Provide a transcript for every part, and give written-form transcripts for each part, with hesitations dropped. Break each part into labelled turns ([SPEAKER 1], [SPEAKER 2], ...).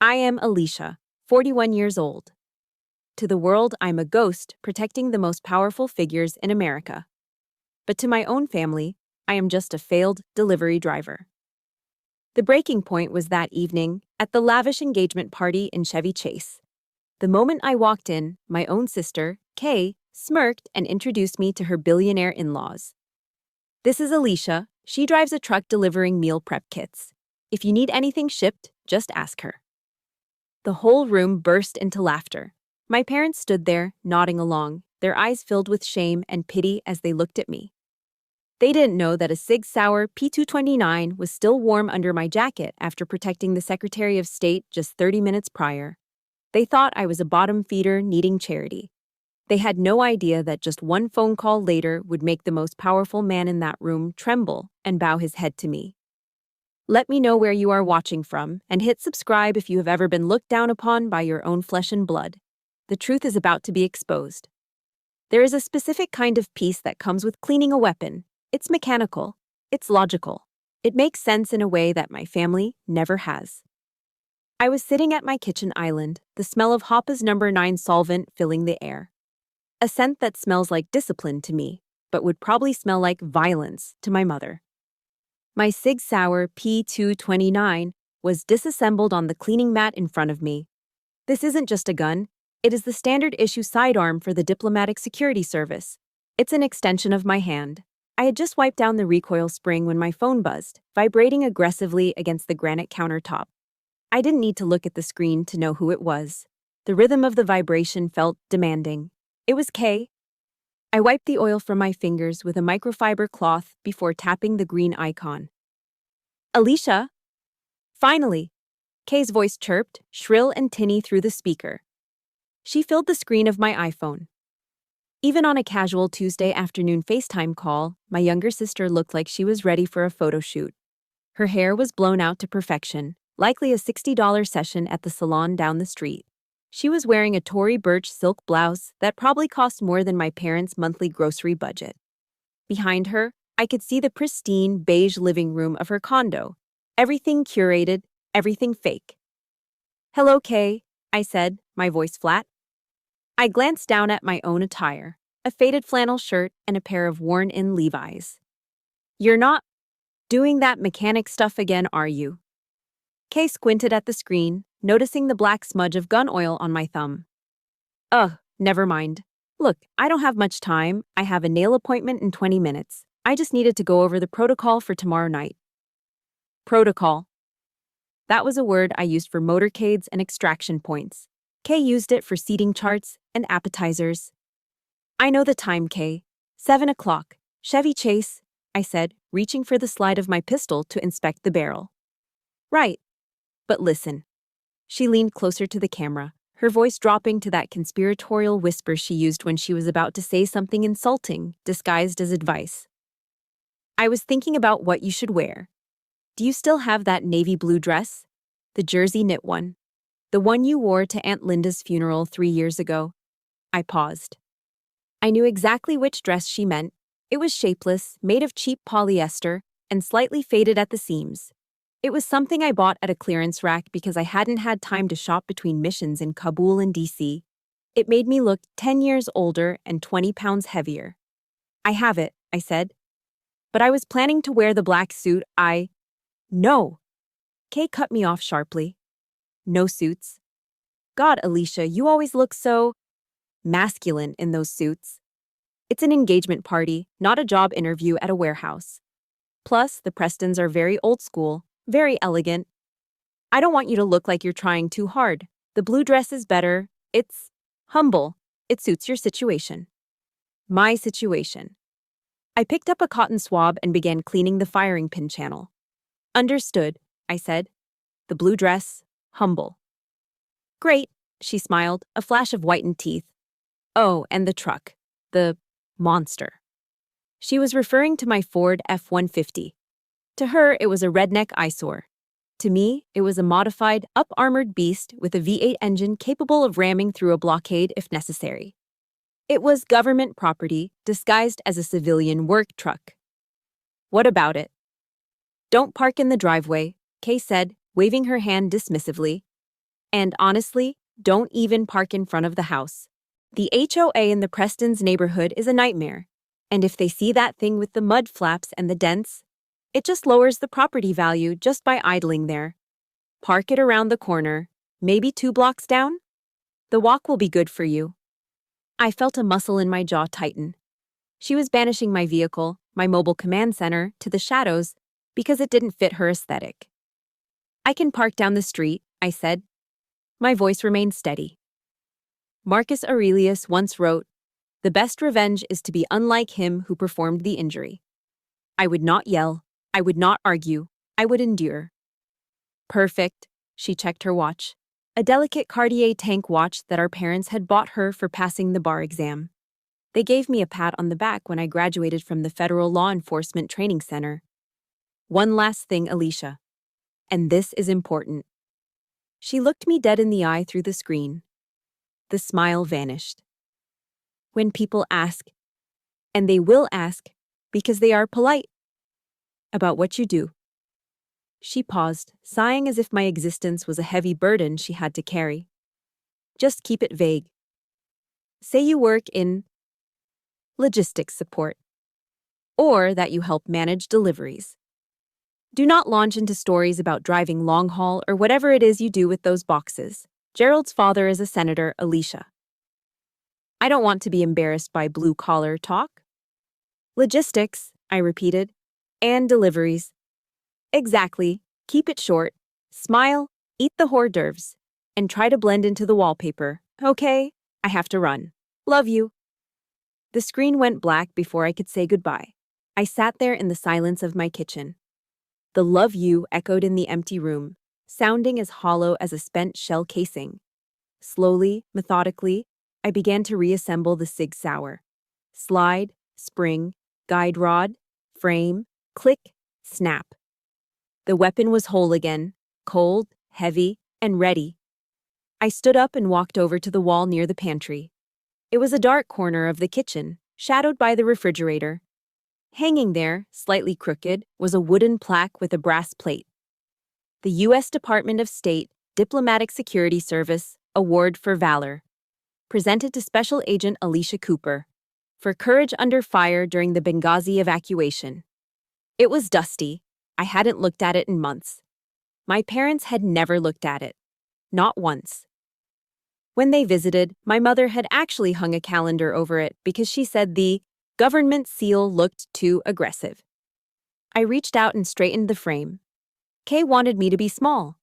[SPEAKER 1] I am Alicia, 41 years old. To the world, I'm a ghost protecting the most powerful figures in America. But to my own family, I am just a failed delivery driver. The breaking point was that evening at the lavish engagement party in Chevy Chase. The moment I walked in, my own sister, Kay, smirked and introduced me to her billionaire in-laws. This is Alicia. She drives a truck delivering meal prep kits. If you need anything shipped, just ask her. The whole room burst into laughter. My parents stood there, nodding along, their eyes filled with shame and pity as they looked at me. They didn't know that a Sig Sauer P229 was still warm under my jacket after protecting the Secretary of State just 30 minutes prior. They thought I was a bottom feeder needing charity. They had no idea that just one phone call later would make the most powerful man in that room tremble and bow his head to me. Let me know where you are watching from, and hit subscribe if you have ever been looked down upon by your own flesh and blood. The truth is about to be exposed. There is a specific kind of peace that comes with cleaning a weapon. It's mechanical. It's logical. It makes sense in a way that my family never has. I was sitting at my kitchen island, the smell of Hoppa's No. 9 solvent filling the air. A scent that smells like discipline to me, but would probably smell like violence to my mother. My Sig Sauer P229 was disassembled on the cleaning mat in front of me. This isn't just a gun. It is the standard-issue sidearm for the Diplomatic Security Service. It's an extension of my hand. I had just wiped down the recoil spring when my phone buzzed, vibrating aggressively against the granite countertop. I didn't need to look at the screen to know who it was. The rhythm of the vibration felt demanding. It was Kay. I wiped the oil from my fingers with a microfiber cloth before tapping the green icon. Alicia? Finally! Kay's voice chirped, shrill and tinny through the speaker. She filled the screen of my iPhone. Even on a casual Tuesday afternoon FaceTime call, my younger sister looked like she was ready for a photo shoot. Her hair was blown out to perfection, likely a $60 session at the salon down the street. She was wearing a Tory Burch silk blouse that probably cost more than my parents' monthly grocery budget. Behind her, I could see the pristine, beige living room of her condo. Everything curated, everything fake. Hello, Kay, I said, my voice flat. I glanced down at my own attire, a faded flannel shirt and a pair of worn-in Levi's. You're not doing that mechanic stuff again, are you? Kay squinted at the screen, noticing the black smudge of gun oil on my thumb. Ugh, never mind. Look, I don't have much time. I have a nail appointment in 20 minutes. I just needed to go over the protocol for tomorrow night. Protocol. That was a word I used for motorcades and extraction points. Kay used it for seating charts and appetizers. I know the time, Kay. 7 o'clock. Chevy Chase, I said, reaching for the slide of my pistol to inspect the barrel. Right. But listen. She leaned closer to the camera, her voice dropping to that conspiratorial whisper she used when she was about to say something insulting, disguised as advice. I was thinking about what you should wear. Do you still have that navy blue dress? The jersey knit one. The one you wore to Aunt Linda's funeral 3 years ago. I paused. I knew exactly which dress she meant. It was shapeless, made of cheap polyester, and slightly faded at the seams. It was something I bought at a clearance rack because I hadn't had time to shop between missions in Kabul and DC. It made me look 10 years older and 20 pounds heavier. I have it, I said. But I was planning to wear the black suit. No. Kay cut me off sharply. No suits. God, Alicia, you always look so masculine in those suits. It's an engagement party, not a job interview at a warehouse. Plus, the Prestons are very old school, very elegant. I don't want you to look like you're trying too hard. The blue dress is better. It's humble. It suits your situation. My situation. I picked up a cotton swab and began cleaning the firing pin channel. Understood, I said. The blue dress, humble. Great, she smiled, a flash of whitened teeth. Oh, and the truck. The monster. She was referring to my Ford F-150. To her, it was a redneck eyesore. To me, it was a modified, up-armored beast with a V8 engine capable of ramming through a blockade if necessary. It was government property disguised as a civilian work truck. What about it? Don't park in the driveway, Kay said, waving her hand dismissively. And honestly, don't even park in front of the house. The HOA in the Preston's neighborhood is a nightmare. And if they see that thing with the mud flaps and the dents, it just lowers the property value just by idling there. Park it around the corner, maybe 2 blocks down. The walk will be good for you. I felt a muscle in my jaw tighten. She was banishing my vehicle, my mobile command center, to the shadows because it didn't fit her aesthetic. I can park down the street, I said. My voice remained steady. Marcus Aurelius once wrote, "The best revenge is to be unlike him who performed the injury." I would not yell. I would not argue. I would endure. Perfect. She checked her watch. A delicate Cartier tank watch that our parents had bought her for passing the bar exam. They gave me a pat on the back when I graduated from the Federal Law Enforcement Training Center. One last thing, Alicia. And this is important. She looked me dead in the eye through the screen. The smile vanished. When people ask, and they will ask, because they are polite, about what you do. She paused, sighing as if my existence was a heavy burden she had to carry. Just keep it vague. Say you work in logistics support, or that you help manage deliveries. Do not launch into stories about driving long haul or whatever it is you do with those boxes. Gerald's father is a senator, Alicia. I don't want to be embarrassed by blue-collar talk. Logistics, I repeated, and deliveries. Exactly. Keep it short. Smile, eat the hors d'oeuvres, and try to blend into the wallpaper. Okay, I have to run. Love you. The screen went black before I could say goodbye. I sat there in the silence of my kitchen. The love you echoed in the empty room, sounding as hollow as a spent shell casing. Slowly, methodically, I began to reassemble the Sig Sauer. Slide, spring, guide rod, frame, click, snap. The weapon was whole again, cold, heavy, and ready. I stood up and walked over to the wall near the pantry. It was a dark corner of the kitchen, shadowed by the refrigerator. Hanging there, slightly crooked, was a wooden plaque with a brass plate. The U.S. Department of State Diplomatic Security Service Award for Valor. Presented to Special Agent Alicia Cooper. For courage under fire during the Benghazi evacuation. It was dusty. I hadn't looked at it in months. My parents had never looked at it. Not once. When they visited, my mother had actually hung a calendar over it because she said the government seal looked too aggressive. I reached out and straightened the frame. Kay wanted me to be small.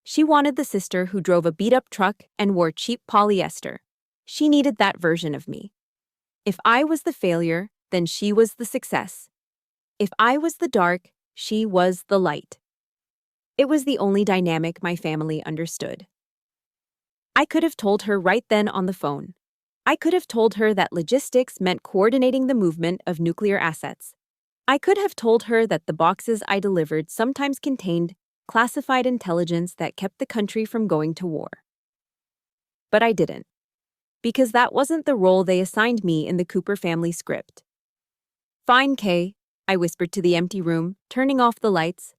[SPEAKER 1] She wanted the sister who drove a beat-up truck and wore cheap polyester. She needed that version of me. If I was the failure, then she was the success. If I was the dark, she was the light. It was the only dynamic my family understood. I could have told her right then on the phone. I could have told her that logistics meant coordinating the movement of nuclear assets. I could have told her that the boxes I delivered sometimes contained classified intelligence that kept the country from going to war. But I didn't. Because that wasn't the role they assigned me in the Cooper family script. Fine, Kay, I whispered to the empty room, turning off the lights.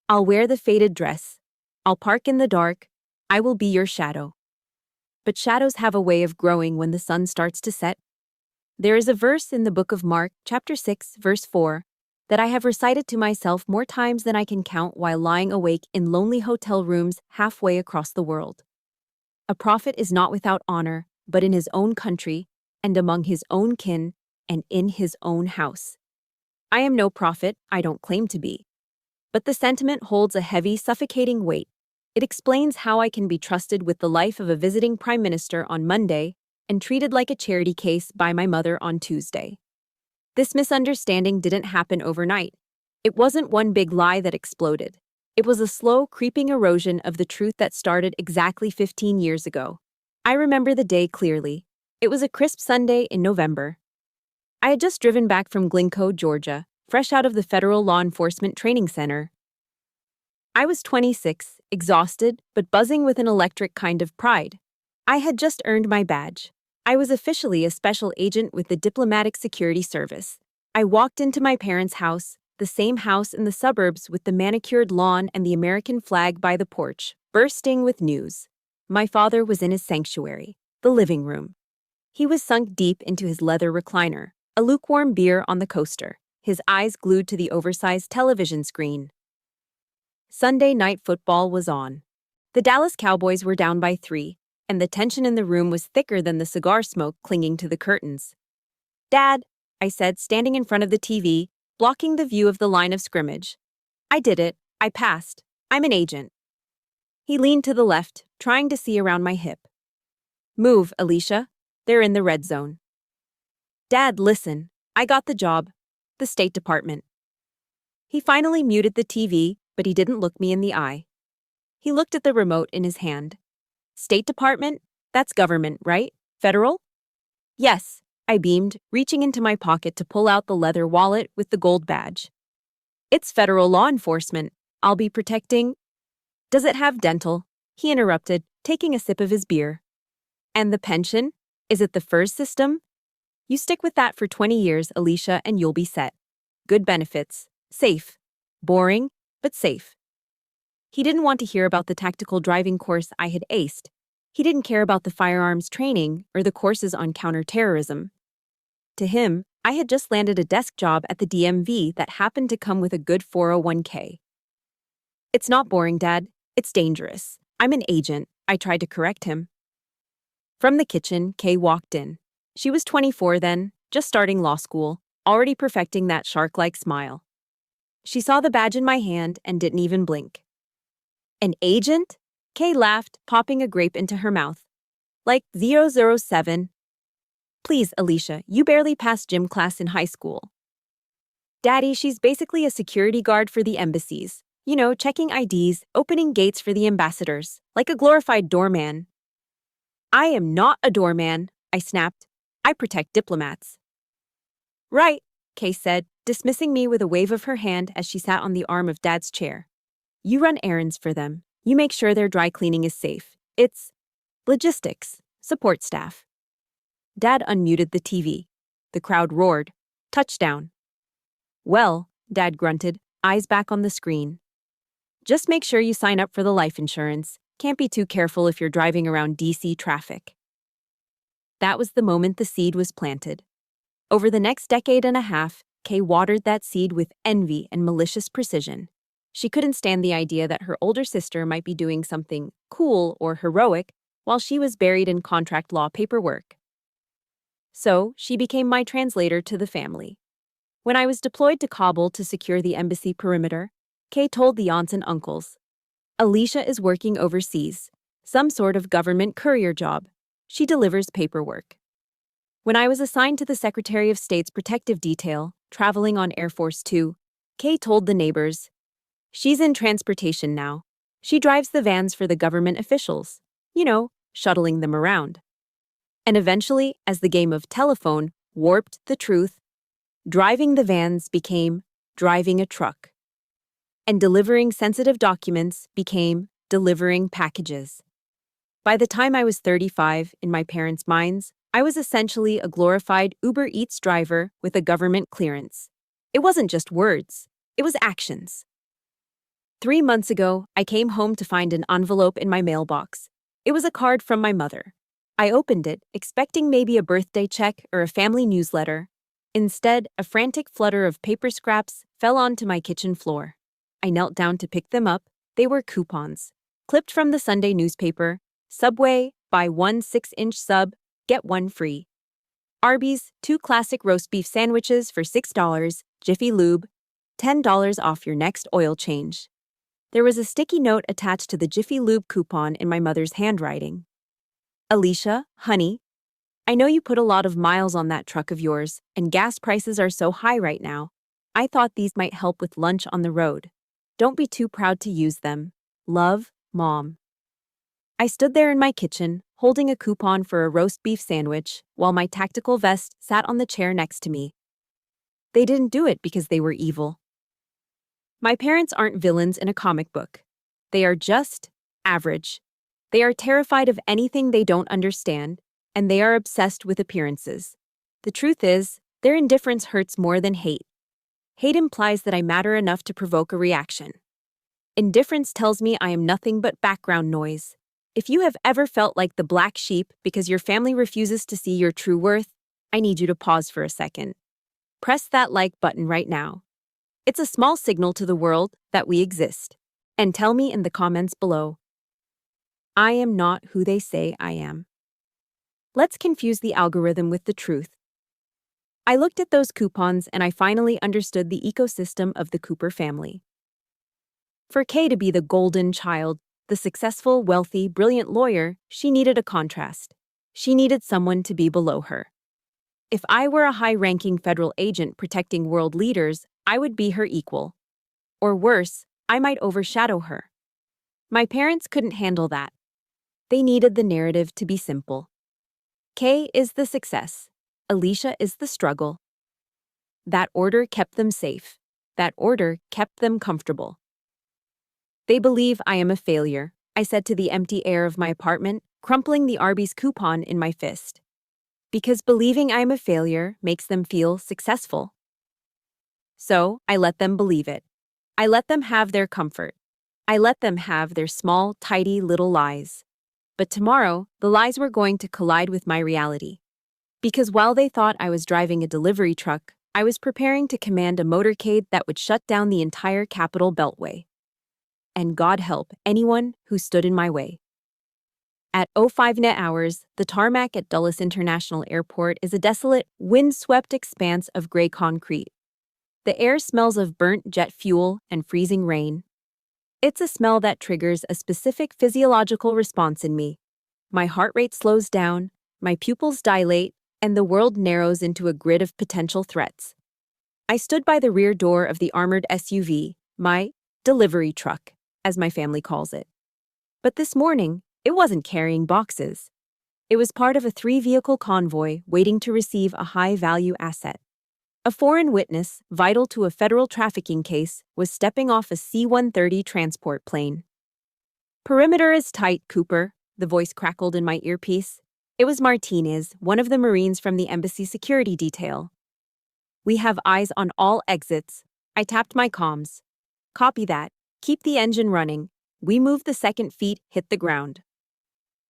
[SPEAKER 1] I'll wear the faded dress. I'll park in the dark. I will be your shadow. But shadows have a way of growing when the sun starts to set. There is a verse in the book of Mark, chapter 6, verse 4, that I have recited to myself more times than I can count while lying awake in lonely hotel rooms halfway across the world. A prophet is not without honor, but in his own country, and among his own kin, and in his own house. I am no prophet, I don't claim to be. But the sentiment holds a heavy, suffocating weight. It explains how I can be trusted with the life of a visiting prime minister on Monday and treated like a charity case by my mother on Tuesday. This misunderstanding didn't happen overnight. It wasn't one big lie that exploded. It was a slow, creeping erosion of the truth that started exactly 15 years ago. I remember the day clearly. It was a crisp Sunday in November. I had just driven back from Glencoe, Georgia, fresh out of the Federal Law Enforcement Training Center. I was 26, exhausted, but buzzing with an electric kind of pride. I had just earned my badge. I was officially a special agent with the Diplomatic Security Service. I walked into my parents' house, the same house in the suburbs with the manicured lawn and the American flag by the porch, bursting with news. My father was in his sanctuary, the living room. He was sunk deep into his leather recliner, a lukewarm beer on the coaster, his eyes glued to the oversized television screen. Sunday night football was on. The Dallas Cowboys were down by 3, and the tension in the room was thicker than the cigar smoke clinging to the curtains. "Dad," I said, standing in front of the TV, blocking the view of the line of scrimmage. "I did it. I passed. I'm an agent." He leaned to the left, trying to see around my hip. "Move, Alicia. They're in the red zone." "Dad, listen. I got the job. The State Department." He finally muted the TV, but he didn't look me in the eye. He looked at the remote in his hand. "State Department? That's government, right? Federal?" "Yes," I beamed, reaching into my pocket to pull out the leather wallet with the gold badge. "It's federal law enforcement. I'll be protecting—" "Does it have dental?" he interrupted, taking a sip of his beer. "And the pension? Is it the FERS system? You stick with that for 20 years, Alicia, and you'll be set. Good benefits. Safe. Boring, but safe." He didn't want to hear about the tactical driving course I had aced. He didn't care about the firearms training or the courses on counterterrorism. To him, I had just landed a desk job at the DMV that happened to come with a good 401k. "It's not boring, Dad. It's dangerous. I'm an agent," I tried to correct him. From the kitchen, Kay walked in. She was 24 then, just starting law school, already perfecting that shark-like smile. She saw the badge in my hand and didn't even blink. "An agent?" Kay laughed, popping a grape into her mouth. "Like 007. Please, Alicia, you barely passed gym class in high school." "Daddy, she's basically a security guard for the embassies. You know, checking IDs, opening gates for the ambassadors, like a glorified doorman." "I am not a doorman," I snapped. "I protect diplomats." "Right," Kay said, dismissing me with a wave of her hand as she sat on the arm of Dad's chair. "You run errands for them. You make sure their dry cleaning is safe. It's logistics, support staff." Dad unmuted the TV. The crowd roared. "Touchdown." "Well," Dad grunted, eyes back on the screen. "Just make sure you sign up for the life insurance. Can't be too careful if you're driving around DC traffic." That was the moment the seed was planted. Over the next decade and a half, Kay watered that seed with envy and malicious precision. She couldn't stand the idea that her older sister might be doing something cool or heroic while she was buried in contract law paperwork. So, she became my translator to the family. When I was deployed to Kabul to secure the embassy perimeter, Kay told the aunts and uncles, "Alicia is working overseas, some sort of government courier job. She delivers paperwork." When I was assigned to the Secretary of State's protective detail, traveling on Air Force 2, Kay told the neighbors, "She's in transportation now. She drives the vans for the government officials, you know, shuttling them around." And eventually, as the game of telephone warped the truth, driving the vans became driving a truck. And delivering sensitive documents became delivering packages. By the time I was 35, in my parents' minds, I was essentially a glorified Uber Eats driver with a government clearance. It wasn't just words, it was actions. 3 months ago, I came home to find an envelope in my mailbox. It was a card from my mother. I opened it, expecting maybe a birthday check or a family newsletter. Instead, a frantic flutter of paper scraps fell onto my kitchen floor. I knelt down to pick them up. They were coupons, clipped from the Sunday newspaper. Subway, buy 1 6-inch sub, get 1 free. Arby's, 2 classic roast beef sandwiches for $6, Jiffy Lube, $10 off your next oil change. There was a sticky note attached to the Jiffy Lube coupon in my mother's handwriting. "Alicia, honey, I know you put a lot of miles on that truck of yours, and gas prices are so high right now. I thought these might help with lunch on the road. Don't be too proud to use them. Love, Mom." I stood there in my kitchen, holding a coupon for a roast beef sandwich, while my tactical vest sat on the chair next to me. They didn't do it because they were evil. My parents aren't villains in a comic book. They are just average. They are terrified of anything they don't understand, and they are obsessed with appearances. The truth is, their indifference hurts more than hate. Hate implies that I matter enough to provoke a reaction. Indifference tells me I am nothing but background noise. If you have ever felt like the black sheep because your family refuses to see your true worth, I need you to pause for a second. Press that like button right now. It's a small signal to the world that we exist. And tell me in the comments below, I am not who they say I am. Let's confuse the algorithm with the truth. I looked at those coupons and I finally understood the ecosystem of the Cooper family. For Kay to be the golden child, the successful, wealthy, brilliant lawyer, she needed a contrast. She needed someone to be below her. If I were a high-ranking federal agent protecting world leaders, I would be her equal. Or worse, I might overshadow her. My parents couldn't handle that. They needed the narrative to be simple. Kay is the success. Alicia is the struggle. That order kept them safe. That order kept them comfortable. They believe I am a failure, I said to the empty air of my apartment, crumpling the Arby's coupon in my fist. Because believing I am a failure makes them feel successful. So, I let them believe it. I let them have their comfort. I let them have their small, tidy little lies. But tomorrow, the lies were going to collide with my reality. Because while they thought I was driving a delivery truck, I was preparing to command a motorcade that would shut down the entire Capitol Beltway. And God help anyone who stood in my way. At 05 net hours, the tarmac at Dulles International Airport is a desolate, wind-swept expanse of gray concrete. The air smells of burnt jet fuel and freezing rain. It's a smell that triggers a specific physiological response in me. My heart rate slows down, my pupils dilate, and the world narrows into a grid of potential threats. I stood by the rear door of the armored SUV, my delivery truck, as my family calls it. But this morning, it wasn't carrying boxes. It was part of a 3-vehicle convoy waiting to receive a high-value asset. A foreign witness, vital to a federal trafficking case, was stepping off a C-130 transport plane. Perimeter is tight, Cooper, the voice crackled in my earpiece. It was Martinez, one of the Marines from the embassy security detail. We have eyes on all exits. I tapped my comms. Copy that. Keep the engine running. We move the second feet hit the ground.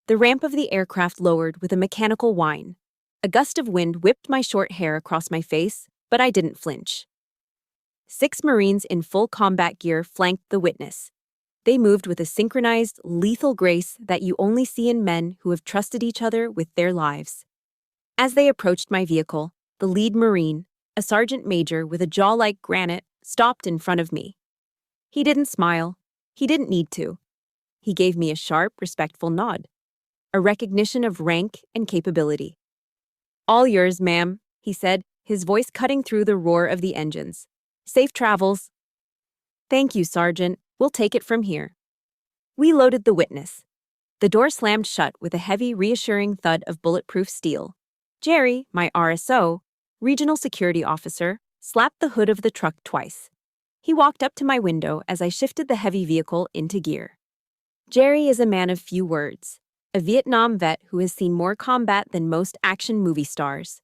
[SPEAKER 1] The ramp of the aircraft lowered with a mechanical whine. A gust of wind whipped my short hair across my face, but I didn't flinch. 6 Marines in full combat gear flanked the witness. They moved with a synchronized, lethal grace that you only see in men who have trusted each other with their lives. As they approached my vehicle, the lead Marine, a sergeant major with a jaw like granite, stopped in front of me. He didn't smile. He didn't need to. He gave me a sharp, respectful nod. A recognition of rank and capability. All yours, ma'am, he said, his voice cutting through the roar of the engines. Safe travels. Thank you, Sergeant. We'll take it from here. We loaded the witness. The door slammed shut with a heavy, reassuring thud of bulletproof steel. Jerry, my RSO, regional security officer, slapped the hood of the truck twice. He walked up to my window as I shifted the heavy vehicle into gear. Jerry is a man of few words, a Vietnam vet who has seen more combat than most action movie stars.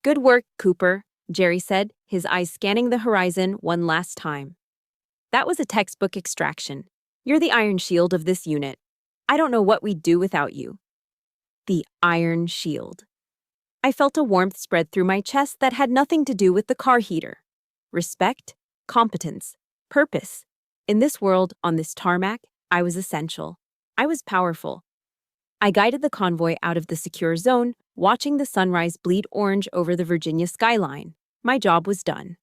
[SPEAKER 1] Good work, Cooper, Jerry said, his eyes scanning the horizon one last time. That was a textbook extraction. You're the iron shield of this unit. I don't know what we'd do without you. The iron shield. I felt a warmth spread through my chest that had nothing to do with the car heater. Respect, competence, purpose. In this world, on this tarmac, I was essential. I was powerful. I guided the convoy out of the secure zone, watching the sunrise bleed orange over the Virginia skyline. My job was done.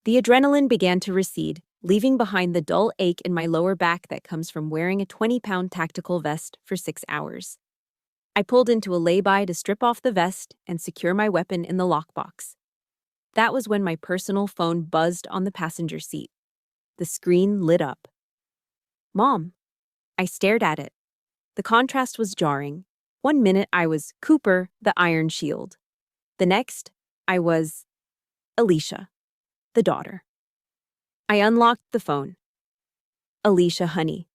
[SPEAKER 1] The adrenaline began to recede, leaving behind the dull ache in my lower back that comes from wearing a 20-pound tactical vest for 6 hours. I pulled into a lay-by to strip off the vest and secure my weapon in the lockbox. That was when my personal phone buzzed on the passenger seat. The screen lit up. Mom. I stared at it. The contrast was jarring. 1 minute I was Cooper, the Iron Shield. The next, I was Alicia, the daughter. I unlocked the phone. Alicia, honey,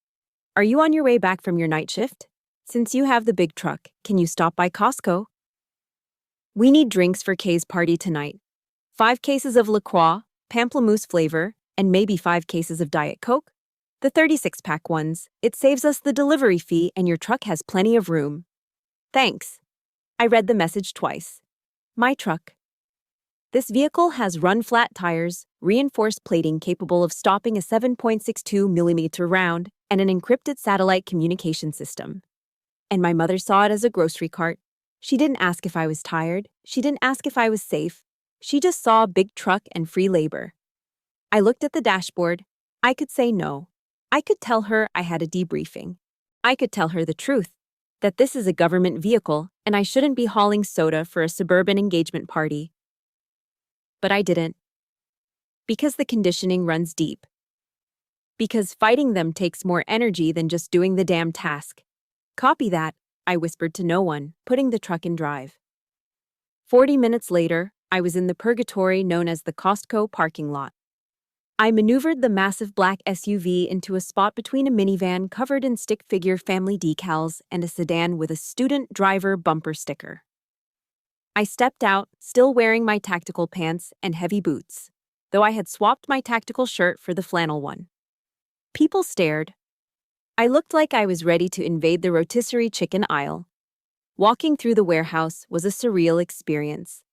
[SPEAKER 1] are you on your way back from your night shift? Since you have the big truck, can you stop by Costco? We need drinks for Kay's party tonight. 5 cases of La Croix, pamplemousse flavor, and maybe 5 cases of Diet Coke? The 36-pack ones. It saves us the delivery fee and your truck has plenty of room. Thanks. I read the message twice. My truck. This vehicle has run-flat tires, reinforced plating capable of stopping a 7.62mm round, and an encrypted satellite communication system. And my mother saw it as a grocery cart. She didn't ask if I was tired. She didn't ask if I was safe. She just saw a big truck and free labor. I looked at the dashboard. I could say no. I could tell her I had a debriefing. I could tell her the truth, that this is a government vehicle and I shouldn't be hauling soda for a suburban engagement party. But I didn't. Because the conditioning runs deep. Because fighting them takes more energy than just doing the damn task. Copy that, I whispered to no one, putting the truck in drive. 40 minutes later, I was in the purgatory known as the Costco parking lot. I maneuvered the massive black SUV into a spot between a minivan covered in stick figure family decals and a sedan with a student driver bumper sticker. I stepped out, still wearing my tactical pants and heavy boots, though I had swapped my tactical shirt for the flannel one. People stared. I looked like I was ready to invade the rotisserie chicken aisle. Walking through the warehouse was a surreal experience.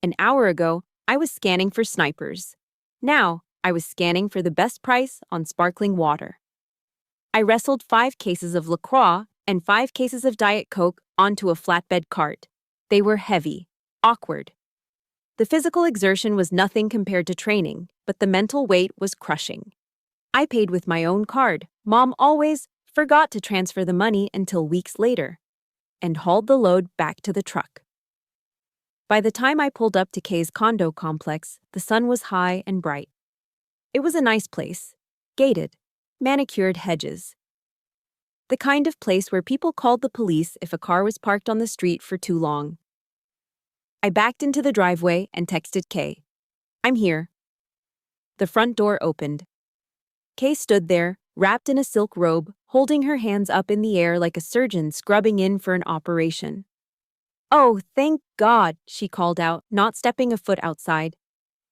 [SPEAKER 1] An hour ago, I was scanning for snipers. Now, I was scanning for the best price on sparkling water. I wrestled 5 cases of LaCroix and 5 cases of Diet Coke onto a flatbed cart. They were heavy, awkward. The physical exertion was nothing compared to training, but the mental weight was crushing. I paid with my own card. Mom always forgot to transfer the money until weeks later, and hauled the load back to the truck. By the time I pulled up to Kay's condo complex, the sun was high and bright. It was a nice place, gated, manicured hedges. The kind of place where people called the police if a car was parked on the street for too long. I backed into the driveway and texted Kay. I'm here. The front door opened. Kay stood there, wrapped in a silk robe, holding her hands up in the air like a surgeon scrubbing in for an operation. Oh, thank God, she called out, not stepping a foot outside.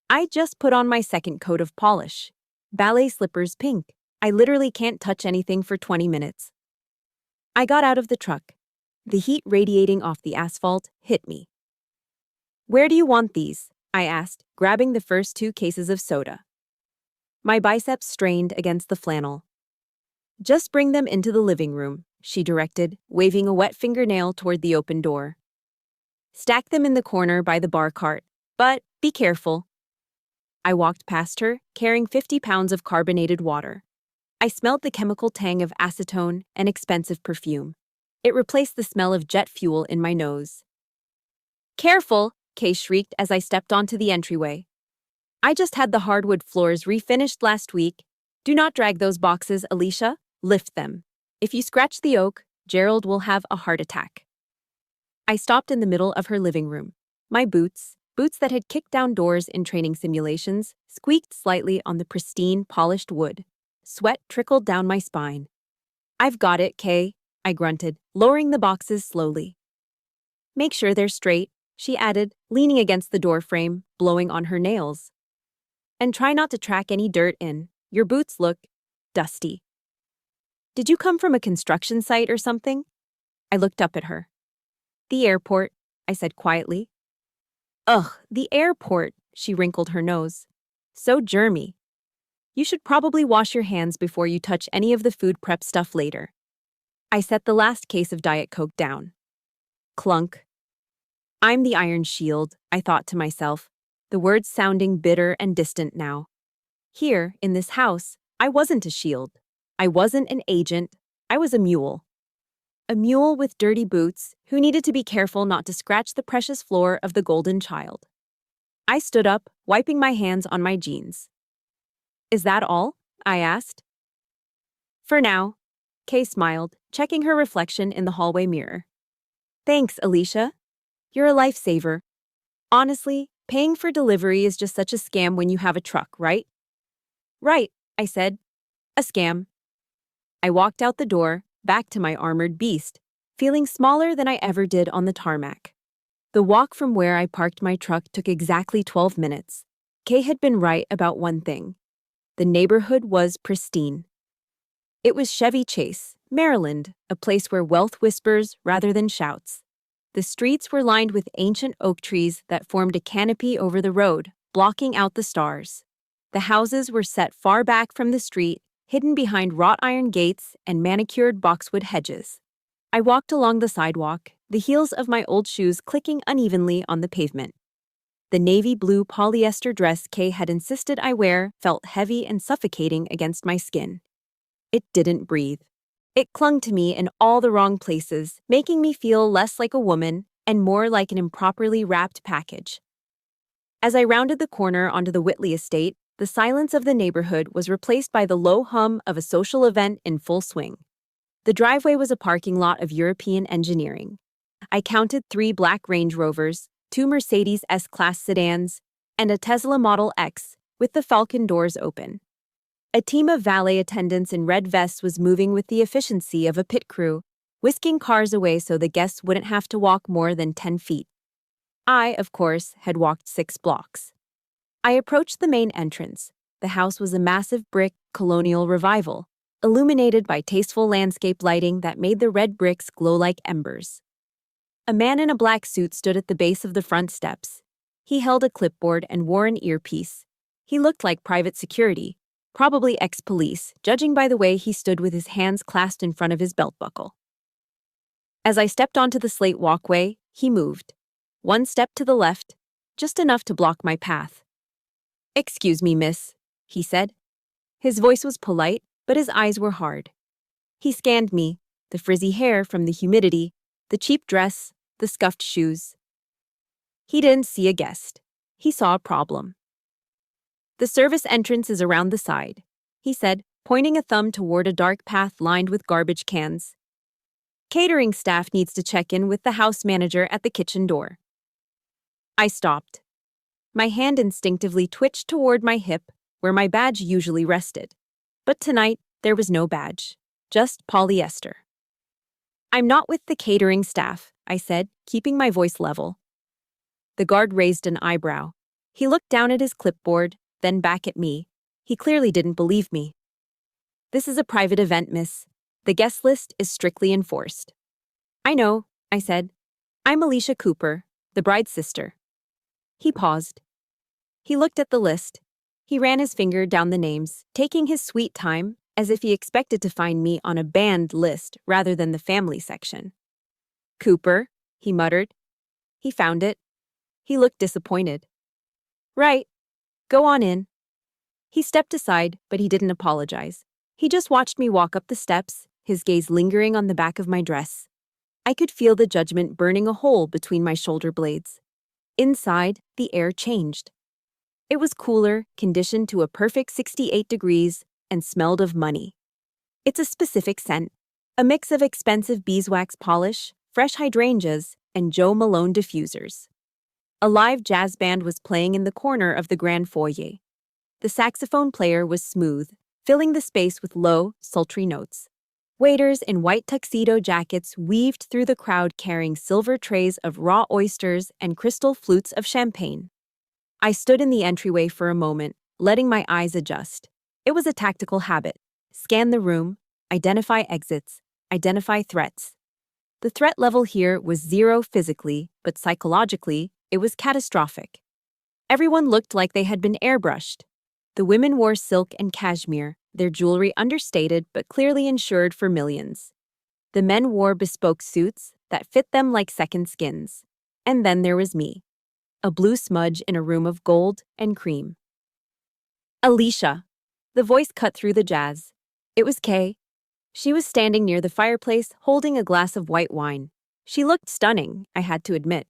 [SPEAKER 1] I just put on my second coat of polish. Ballet slippers pink. I literally can't touch anything for 20 minutes. I got out of the truck. The heat radiating off the asphalt hit me. Where do you want these? I asked, grabbing the first 2 cases of soda. My biceps strained against the flannel. Just bring them into the living room, she directed, waving a wet fingernail toward the open door. Stack them in the corner by the bar cart, but be careful. I walked past her, carrying 50 pounds of carbonated water. I smelled the chemical tang of acetone and expensive perfume. It replaced the smell of jet fuel in my nose. Careful, Kay shrieked as I stepped onto the entryway. I just had the hardwood floors refinished last week. Do not drag those boxes, Alicia. Lift them. If you scratch the oak, Gerald will have a heart attack. I stopped in the middle of her living room. My boots that had kicked down doors in training simulations, squeaked slightly on the pristine, polished wood. Sweat trickled down my spine. I've got it, Kay, I grunted, lowering the boxes slowly. Make sure they're straight, she added, leaning against the door frame, blowing on her nails. And try not to track any dirt in. Your boots look dusty. Did you come from a construction site or something? I looked up at her. The airport, I said quietly. Ugh, the airport, she wrinkled her nose. So germy. You should probably wash your hands before you touch any of the food prep stuff later. I set the last case of Diet Coke down. Clunk. I'm the Iron Shield, I thought to myself, the words sounding bitter and distant now. Here, in this house, I wasn't a shield. I wasn't an agent. I was a mule. A mule with dirty boots who needed to be careful not to scratch the precious floor of the Golden Child. I stood up, wiping my hands on my jeans. Is that all? I asked. For now, Kay smiled, checking her reflection in the hallway mirror. Thanks, Alicia. You're a lifesaver. Honestly, paying for delivery is just such a scam when you have a truck, right? Right, I said. A scam. I walked out the door, back to my armored beast, feeling smaller than I ever did on the tarmac. The walk from where I parked my truck took exactly 12 minutes. Kay had been right about one thing. The neighborhood was pristine. It was Chevy Chase, Maryland, a place where wealth whispers rather than shouts. The streets were lined with ancient oak trees that formed a canopy over the road, blocking out the stars. The houses were set far back from the street, hidden behind wrought iron gates and manicured boxwood hedges. I walked along the sidewalk, the heels of my old shoes clicking unevenly on the pavement. The navy blue polyester dress Kay had insisted I wear felt heavy and suffocating against my skin. It didn't breathe. It clung to me in all the wrong places, making me feel less like a woman and more like an improperly wrapped package. As I rounded the corner onto the Whitley estate, the silence of the neighborhood was replaced by the low hum of a social event in full swing. The driveway was a parking lot of European engineering. I counted 3 black Range Rovers, 2 Mercedes S-Class sedans, and a Tesla Model X, with the Falcon doors open. A team of valet attendants in red vests was moving with the efficiency of a pit crew, whisking cars away so the guests wouldn't have to walk more than 10 feet. I, of course, had walked 6 blocks. I approached the main entrance. The house was a massive brick colonial revival, illuminated by tasteful landscape lighting that made the red bricks glow like embers. A man in a black suit stood at the base of the front steps. He held a clipboard and wore an earpiece. He looked like private security, probably ex-police, judging by the way he stood with his hands clasped in front of his belt buckle. As I stepped onto the slate walkway, he moved. 1 step to the left, just enough to block my path. "Excuse me, miss," he said. His voice was polite, but his eyes were hard. He scanned me, the frizzy hair from the humidity, the cheap dress, the scuffed shoes. He didn't see a guest. He saw a problem. "The service entrance is around the side," he said, pointing a thumb toward a dark path lined with garbage cans. "Catering staff needs to check in with the house manager at the kitchen door." I stopped. My hand instinctively twitched toward my hip, where my badge usually rested. But tonight, there was no badge, just polyester. "I'm not with the catering staff," I said, keeping my voice level. The guard raised an eyebrow. He looked down at his clipboard, then back at me. He clearly didn't believe me. "This is a private event, miss. The guest list is strictly enforced." "I know," I said. "I'm Alicia Cooper, the bride's sister." He paused. He looked at the list. He ran his finger down the names, taking his sweet time, as if he expected to find me on a banned list rather than the family section. "Cooper," he muttered. He found it. He looked disappointed. "Right. Go on in." He stepped aside, but he didn't apologize. He just watched me walk up the steps, his gaze lingering on the back of my dress. I could feel the judgment burning a hole between my shoulder blades. Inside, the air changed. It was cooler, conditioned to a perfect 68 degrees, and smelled of money. It's a specific scent, a mix of expensive beeswax polish, fresh hydrangeas, and Joe Malone diffusers. A live jazz band was playing in the corner of the grand foyer. The saxophone player was smooth, filling the space with low, sultry notes. Waiters in white tuxedo jackets weaved through the crowd carrying silver trays of raw oysters and crystal flutes of champagne. I stood in the entryway for a moment, letting my eyes adjust. It was a tactical habit. Scan the room, identify exits, identify threats. The threat level here was 0 physically, but psychologically, it was catastrophic. Everyone looked like they had been airbrushed. The women wore silk and cashmere, their jewelry understated but clearly insured for millions. The men wore bespoke suits that fit them like second skins. And then there was me, a blue smudge in a room of gold and cream. "Alicia." The voice cut through the jazz. It was Kay. She was standing near the fireplace, holding a glass of white wine. She looked stunning, I had to admit.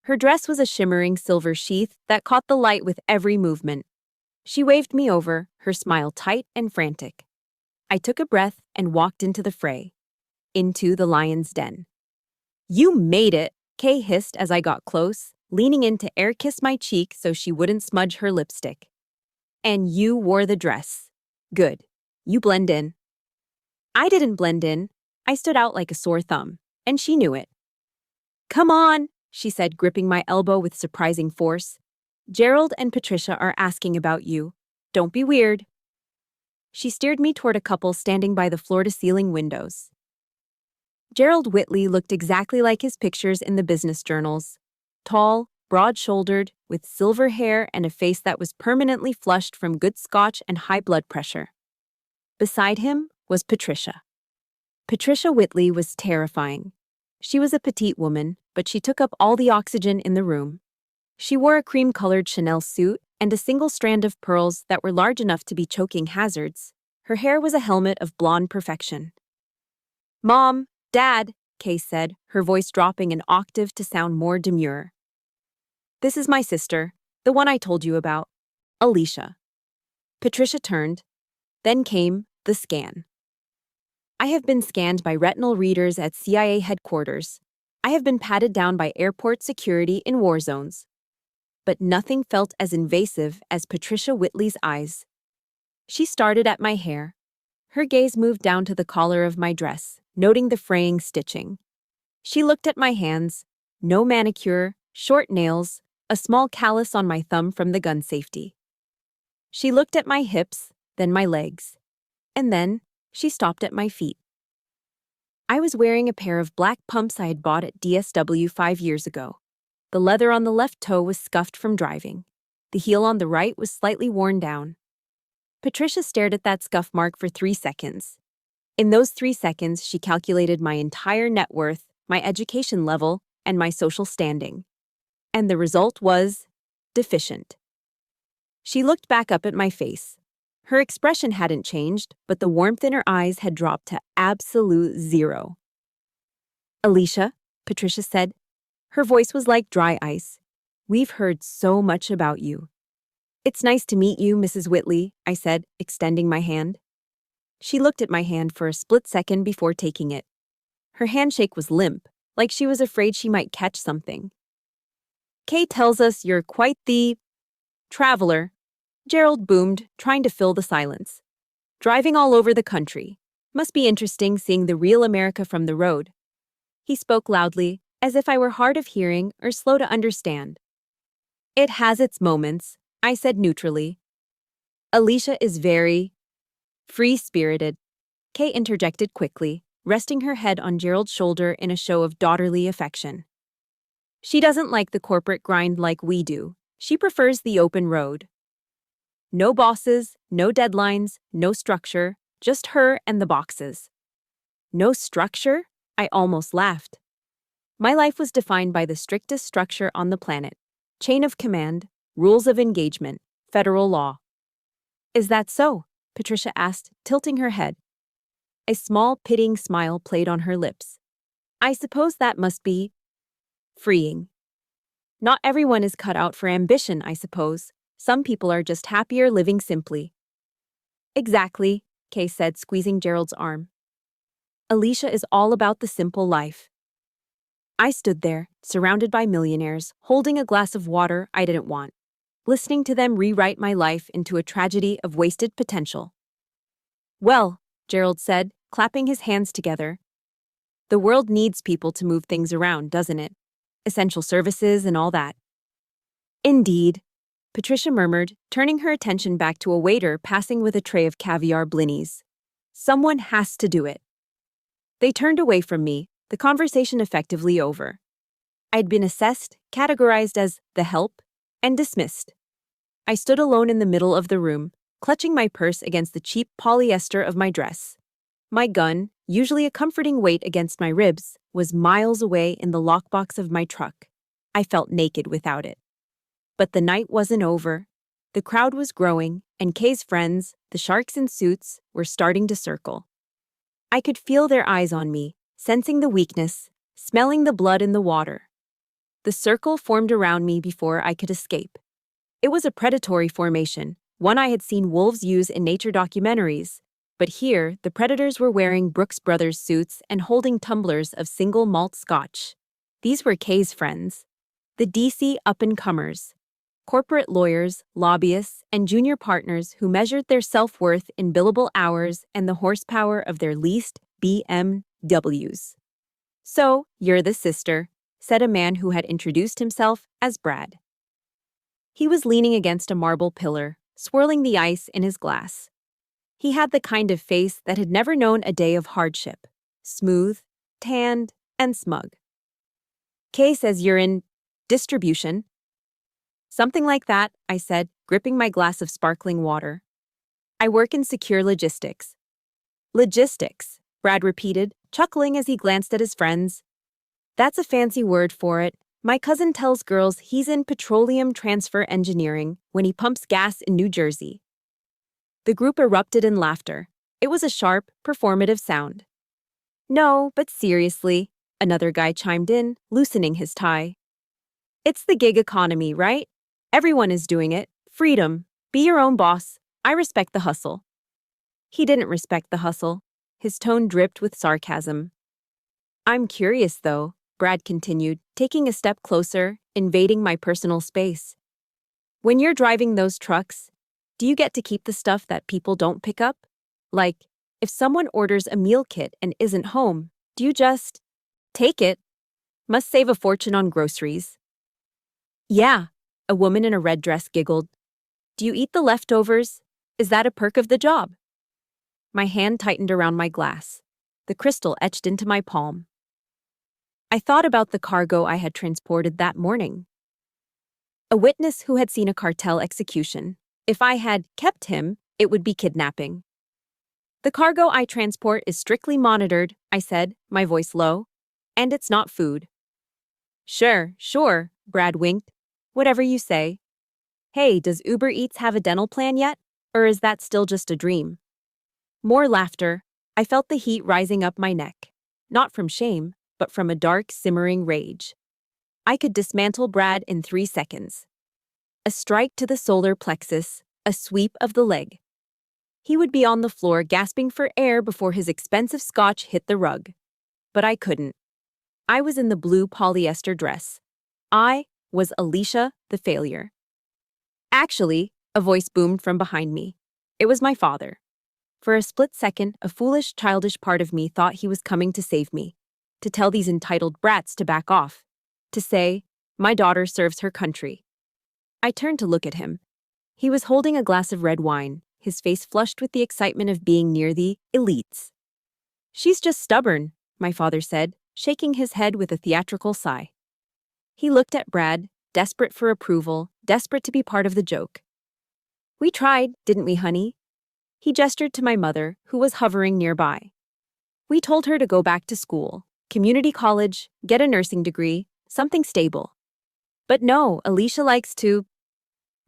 [SPEAKER 1] Her dress was a shimmering silver sheath that caught the light with every movement. She waved me over, her smile tight and frantic. I took a breath and walked into the fray. Into the lion's den. "You made it," Kay hissed as I got close, leaning in to air-kiss my cheek so she wouldn't smudge her lipstick. "And you wore the dress. Good. You blend in." I didn't blend in. I stood out like a sore thumb, and she knew it. "Come on," she said, gripping my elbow with surprising force. "Gerald and Patricia are asking about you. Don't be weird." She steered me toward a couple standing by the floor-to-ceiling windows. Gerald Whitley looked exactly like his pictures in the business journals. Tall, broad-shouldered, with silver hair and a face that was permanently flushed from good scotch and high blood pressure. Beside him was Patricia. Patricia Whitley was terrifying. She was a petite woman, but she took up all the oxygen in the room. She wore a cream-colored Chanel suit and a single strand of pearls that were large enough to be choking hazards. Her hair was a helmet of blonde perfection. "Mom, Dad," Kay said, her voice dropping an octave to sound more demure. "This is my sister, the one I told you about, Alicia." Patricia turned. Then came the scan. I have been scanned by retinal readers at CIA headquarters. I have been patted down by airport security in war zones. But nothing felt as invasive as Patricia Whitley's eyes. She started at my hair. Her gaze moved down to the collar of my dress, noting the fraying stitching. She looked at my hands. No manicure, short nails, a small callus on my thumb from the gun safety. She looked at my hips, then my legs. And then she stopped at my feet. I was wearing a pair of black pumps I had bought at DSW 5 years ago. The leather on the left toe was scuffed from driving. The heel on the right was slightly worn down. Patricia stared at that scuff mark for 3 seconds. In those 3 seconds, she calculated my entire net worth, my education level, and my social standing. And the result was deficient. She looked back up at my face. Her expression hadn't changed, but the warmth in her eyes had dropped to absolute zero. "Alicia," Patricia said. Her voice was like dry ice. "We've heard so much about you." "It's nice to meet you, Mrs. Whitley," I said, extending my hand. She looked at my hand for a split second before taking it. Her handshake was limp, like she was afraid she might catch something. "Kay tells us you're quite the traveler," Gerald boomed, trying to fill the silence. "Driving all over the country. Must be interesting seeing the real America from the road." He spoke loudly, as if I were hard of hearing or slow to understand. "It has its moments," I said neutrally. "Alicia is very free-spirited," Kay interjected quickly, resting her head on Gerald's shoulder in a show of daughterly affection. "She doesn't like the corporate grind like we do. She prefers the open road. No bosses, no deadlines, no structure, just her and the boxes." "No structure?" I almost laughed. My life was defined by the strictest structure on the planet. Chain of command, rules of engagement, federal law. "Is that so?" Patricia asked, tilting her head. A small, pitying smile played on her lips. "I suppose that must be freeing. Not everyone is cut out for ambition, I suppose. Some people are just happier living simply." "Exactly," Kay said, squeezing Gerald's arm. "Alicia is all about the simple life." I stood there, surrounded by millionaires, holding a glass of water I didn't want, listening to them rewrite my life into a tragedy of wasted potential. "Well," Gerald said, clapping his hands together, "the world needs people to move things around, doesn't it? Essential services and all that." "Indeed," Patricia murmured, turning her attention back to a waiter passing with a tray of caviar blinis. "Someone has to do it." They turned away from me, the conversation effectively over. I'd been assessed, categorized as the help, and dismissed. I stood alone in the middle of the room, clutching my purse against the cheap polyester of my dress. My gun, usually a comforting weight against my ribs, was miles away in the lockbox of my truck. I felt naked without it. But the night wasn't over. The crowd was growing, and Kay's friends, the sharks in suits, were starting to circle. I could feel their eyes on me, sensing the weakness, smelling the blood in the water. The circle formed around me before I could escape. It was a predatory formation, one I had seen wolves use in nature documentaries, but here the predators were wearing Brooks Brothers suits and holding tumblers of single malt scotch. These were Kay's friends, the DC up-and-comers, corporate lawyers, lobbyists, and junior partners who measured their self-worth in billable hours and the horsepower of their leased BMWs. "So, you're the sister," said a man who had introduced himself as Brad. He was leaning against a marble pillar, swirling the ice in his glass. He had the kind of face that had never known a day of hardship. Smooth, tanned, and smug. Kay says you're in distribution. Something like that, I said, gripping my glass of sparkling water. I work in secure logistics. Logistics, Brad repeated, chuckling as he glanced at his friends. That's a fancy word for it. My cousin tells girls he's in petroleum transfer engineering when he pumps gas in New Jersey. The group erupted in laughter. It was a sharp, performative sound. No, but seriously, another guy chimed in, loosening his tie. It's the gig economy, right? Everyone is doing it. Freedom. Be your own boss. I respect the hustle. He didn't respect the hustle. His tone dripped with sarcasm. I'm curious, though, Brad continued, taking a step closer, invading my personal space. When you're driving those trucks, do you get to keep the stuff that people don't pick up? Like, if someone orders a meal kit and isn't home, do you just take it? Must save a fortune on groceries. Yeah, a woman in a red dress giggled. Do you eat the leftovers? Is that a perk of the job? My hand tightened around my glass. The crystal etched into my palm. I thought about the cargo I had transported that morning. A witness who had seen a cartel execution. If I had kept him, it would be kidnapping. The cargo I transport is strictly monitored, I said, my voice low. And it's not food. Sure, Brad winked. Whatever you say. Hey, does Uber Eats have a dental plan yet? Or is that still just a dream? More laughter. I felt the heat rising up my neck. Not from shame, but from a dark, simmering rage. I could dismantle Brad in 3 seconds. A strike to the solar plexus, a sweep of the leg. He would be on the floor gasping for air before his expensive scotch hit the rug. But I couldn't. I was in the blue polyester dress. I was Alicia the failure. Actually, a voice boomed from behind me. It was my father. For a split second, a foolish, childish part of me thought he was coming to save me, to tell these entitled brats to back off, to say, my daughter serves her country. I turned to look at him. He was holding a glass of red wine, his face flushed with the excitement of being near the elites. She's just stubborn, my father said, shaking his head with a theatrical sigh. He looked at Brad, desperate for approval, desperate to be part of the joke. We tried, didn't we, honey? He gestured to my mother, who was hovering nearby. We told her to go back to school, community college, get a nursing degree, something stable. But no, Alicia likes to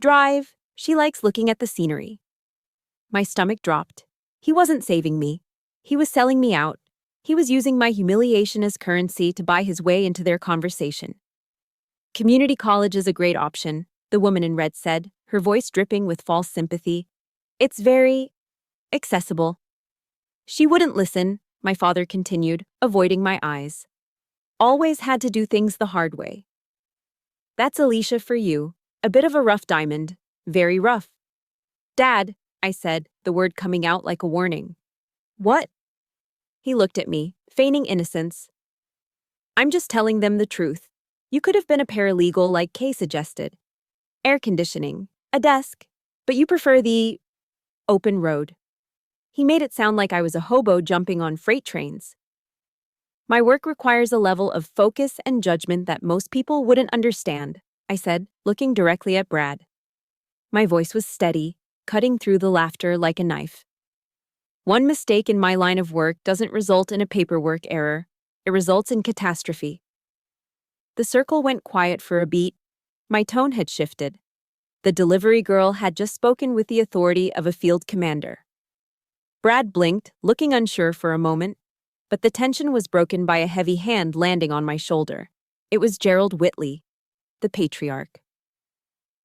[SPEAKER 1] drive. She likes looking at the scenery. My stomach dropped. He wasn't saving me. He was selling me out. He was using my humiliation as currency to buy his way into their conversation. Community college is a great option, the woman in red said, her voice dripping with false sympathy. It's very accessible. She wouldn't listen, my father continued, avoiding my eyes. Always had to do things the hard way. That's Alicia for you, a bit of a rough diamond, very rough. Dad, I said, the word coming out like a warning. What? He looked at me, feigning innocence. I'm just telling them the truth. You could have been a paralegal like Kay suggested. Air conditioning, a desk, but you prefer the open road. He made it sound like I was a hobo jumping on freight trains. My work requires a level of focus and judgment that most people wouldn't understand, I said, looking directly at Brad. My voice was steady, cutting through the laughter like a knife. One mistake in my line of work doesn't result in a paperwork error. It results in catastrophe. The circle went quiet for a beat. My tone had shifted. The delivery girl had just spoken with the authority of a field commander. Brad blinked, looking unsure for a moment, but the tension was broken by a heavy hand landing on my shoulder. It was Gerald Whitley, the patriarch.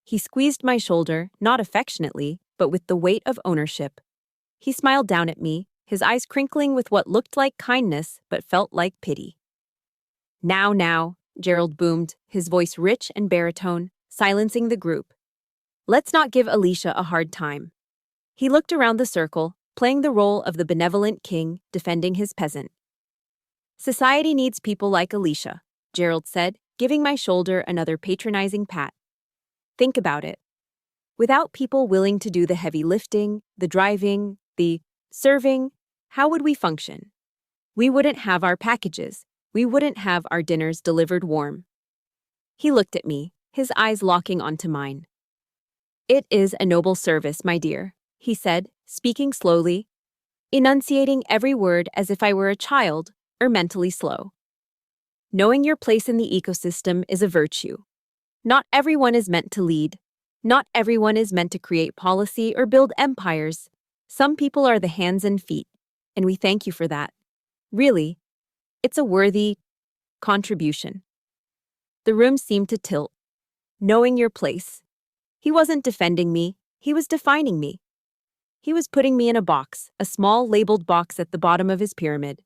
[SPEAKER 1] He squeezed my shoulder, not affectionately, but with the weight of ownership. He smiled down at me, his eyes crinkling with what looked like kindness but felt like pity. Now, Gerald boomed, his voice rich and baritone, silencing the group. Let's not give Alicia a hard time. He looked around the circle, playing the role of the benevolent king defending his peasant. Society needs people like Alicia, Gerald said, giving my shoulder another patronizing pat. Think about it. Without people willing to do the heavy lifting, the driving, The serving, how would we function? We wouldn't have our packages. We wouldn't have our dinners delivered warm. He looked at me, his eyes locking onto mine. It is a noble service, my dear, he said, speaking slowly, enunciating every word as if I were a child or mentally slow. Knowing your place in the ecosystem is a virtue. Not everyone is meant to lead. Not everyone is meant to create policy or build empires. Some people are the hands and feet, and we thank you for that. Really, it's a worthy contribution. The room seemed to tilt. Knowing your place. He wasn't defending me, he was defining me. He was putting me in a box, a small labeled box at the bottom of his pyramid.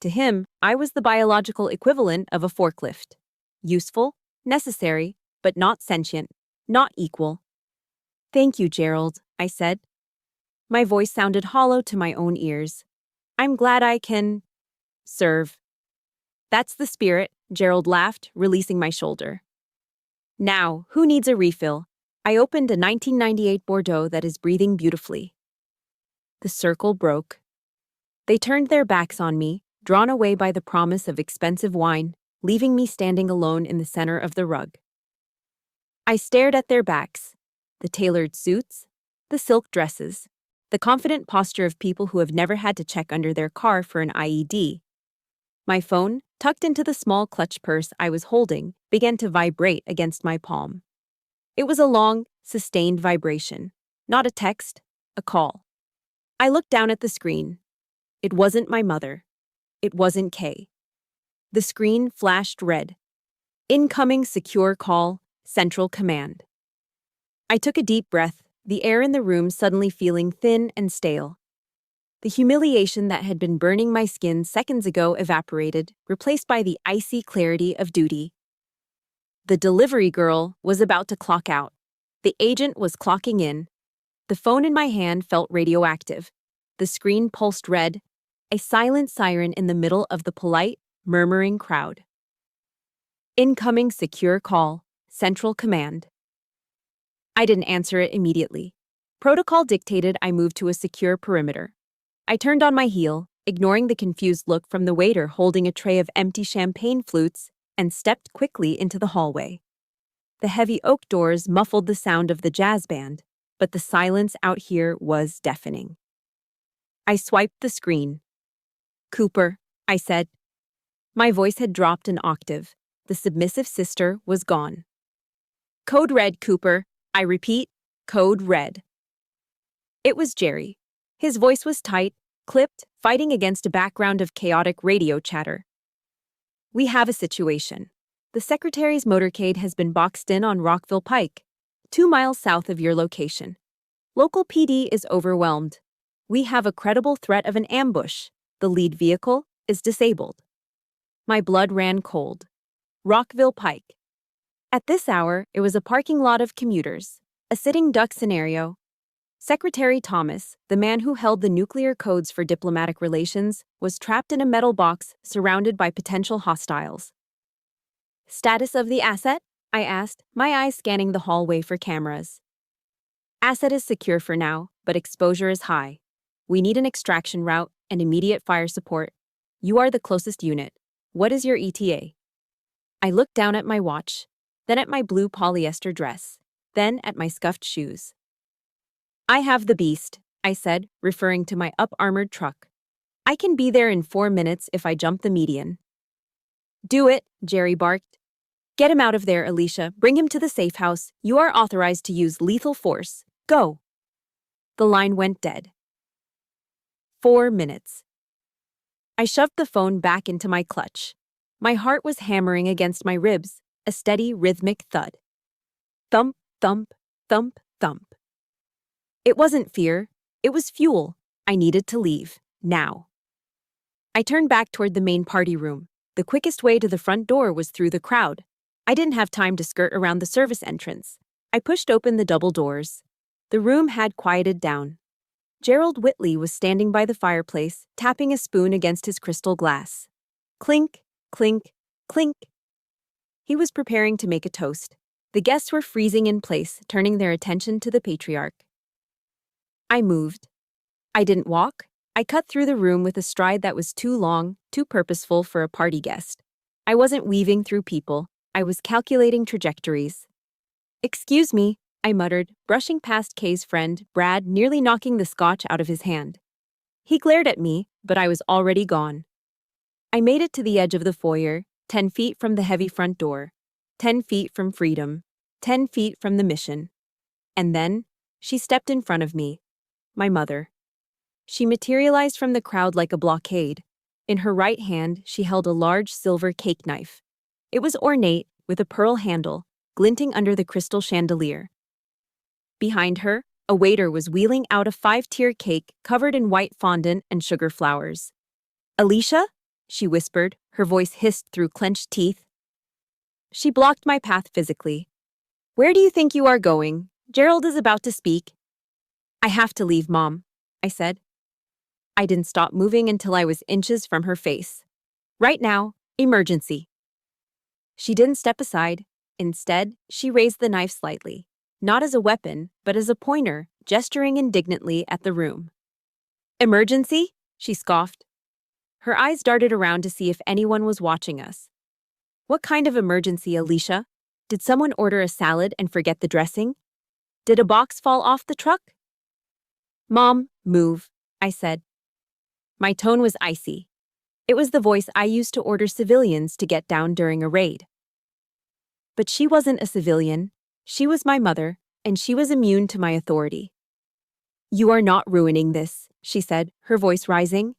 [SPEAKER 1] To him, I was the biological equivalent of a forklift. Useful, necessary, but not sentient, not equal. Thank you, Gerald, I said. My voice sounded hollow to my own ears. I'm glad I can serve. That's the spirit, Gerald laughed, releasing my shoulder. Now, who needs a refill? I opened a 1998 Bordeaux that is breathing beautifully. The circle broke. They turned their backs on me, drawn away by the promise of expensive wine, leaving me standing alone in the center of the rug. I stared at their backs, the tailored suits, the silk dresses, the confident posture of people who have never had to check under their car for an IED. My phone, tucked into the small clutch purse I was holding, began to vibrate against my palm. It was a long, sustained vibration, not a text, a call. I looked down at the screen. It wasn't my mother. It wasn't Kay. The screen flashed red. Incoming secure call, Central Command. I took a deep breath, the air in the room suddenly feeling thin and stale. The humiliation that had been burning my skin seconds ago evaporated, replaced by the icy clarity of duty. The delivery girl was about to clock out. The agent was clocking in. The phone in my hand felt radioactive. The screen pulsed red, a silent siren in the middle of the polite, murmuring crowd. Incoming secure call, Central Command. I didn't answer it immediately. Protocol dictated I move to a secure perimeter. I turned on my heel, ignoring the confused look from the waiter holding a tray of empty champagne flutes, and stepped quickly into the hallway. The heavy oak doors muffled the sound of the jazz band, but the silence out here was deafening. I swiped the screen. Cooper, I said. My voice had dropped an octave. The submissive sister was gone. Code red, Cooper. I repeat, code red. It was Jerry. His voice was tight, clipped, fighting against a background of chaotic radio chatter. We have a situation. The Secretary's motorcade has been boxed in on Rockville Pike, 2 miles south of your location. Local PD is overwhelmed. We have a credible threat of an ambush. The lead vehicle is disabled. My blood ran cold. Rockville Pike. At this hour, it was a parking lot of commuters, a sitting duck scenario. Secretary Thomas, the man who held the nuclear codes for diplomatic relations, was trapped in a metal box surrounded by potential hostiles. Status of the asset? I asked, my eyes scanning the hallway for cameras. Asset is secure for now, but exposure is high. We need an extraction route and immediate fire support. You are the closest unit. What is your ETA? I looked down at my watch, then at my blue polyester dress, then at my scuffed shoes. I have the beast, I said, referring to my up-armored truck. I can be there in 4 minutes if I jump the median. Do it, Jerry barked. Get him out of there, Alicia. Bring him to the safe house. You are authorized to use lethal force. Go. The line went dead. 4 minutes. I shoved the phone back into my clutch. My heart was hammering against my ribs, a steady, rhythmic thud. Thump, thump, thump, thump. It wasn't fear. It was fuel. I needed to leave. Now. I turned back toward the main party room. The quickest way to the front door was through the crowd. I didn't have time to skirt around the service entrance. I pushed open the double doors. The room had quieted down. Gerald Whitley was standing by the fireplace, tapping a spoon against his crystal glass. Clink, clink, clink. He was preparing to make a toast. The guests were freezing in place, turning their attention to the patriarch. I moved. I didn't walk. I cut through the room with a stride that was too long, too purposeful for a party guest. I wasn't weaving through people. I was calculating trajectories. "Excuse me," I muttered, brushing past Kay's friend, Brad, nearly knocking the scotch out of his hand. He glared at me, but I was already gone. I made it to the edge of the foyer, 10 feet from the heavy front door, 10 feet from freedom, 10 feet from the mission. And then, she stepped in front of me. My mother. She materialized from the crowd like a blockade. In her right hand, she held a large silver cake knife. It was ornate, with a pearl handle, glinting under the crystal chandelier. Behind her, a waiter was wheeling out a 5-tier cake covered in white fondant and sugar flowers. "Alicia?" she whispered, her voice hissed through clenched teeth. She blocked my path physically. "Where do you think you are going? Gerald is about to speak." "I have to leave, Mom," I said. I didn't stop moving until I was inches from her face. "Right now, emergency." She didn't step aside. Instead, she raised the knife slightly, not as a weapon, but as a pointer, gesturing indignantly at the room. "Emergency?" she scoffed. Her eyes darted around to see if anyone was watching us. "What kind of emergency, Alicia? Did someone order a salad and forget the dressing? Did a box fall off the truck?" "Mom, move," I said. My tone was icy. It was the voice I used to order civilians to get down during a raid. But she wasn't a civilian. She was my mother, and she was immune to my authority. "You are not ruining this," she said, her voice rising.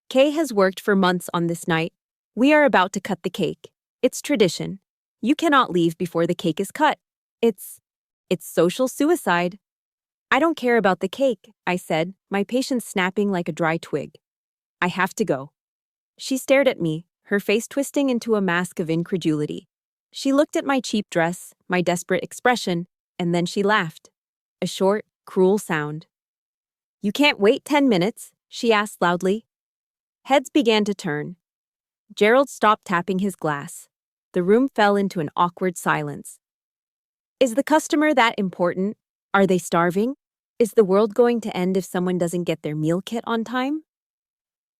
[SPEAKER 1] "Kay has worked for months on this night. We are about to cut the cake. It's tradition. You cannot leave before the cake is cut. It's social suicide." "I don't care about the cake," I said, my patience snapping like a dry twig. "I have to go." She stared at me, her face twisting into a mask of incredulity. She looked at my cheap dress, my desperate expression, and then she laughed. A short, cruel sound. "You can't wait 10 minutes?" she asked loudly. Heads began to turn. Gerald stopped tapping his glass. The room fell into an awkward silence. Is the customer that important? Are they starving? Is the world going to end if someone doesn't get their meal kit on time?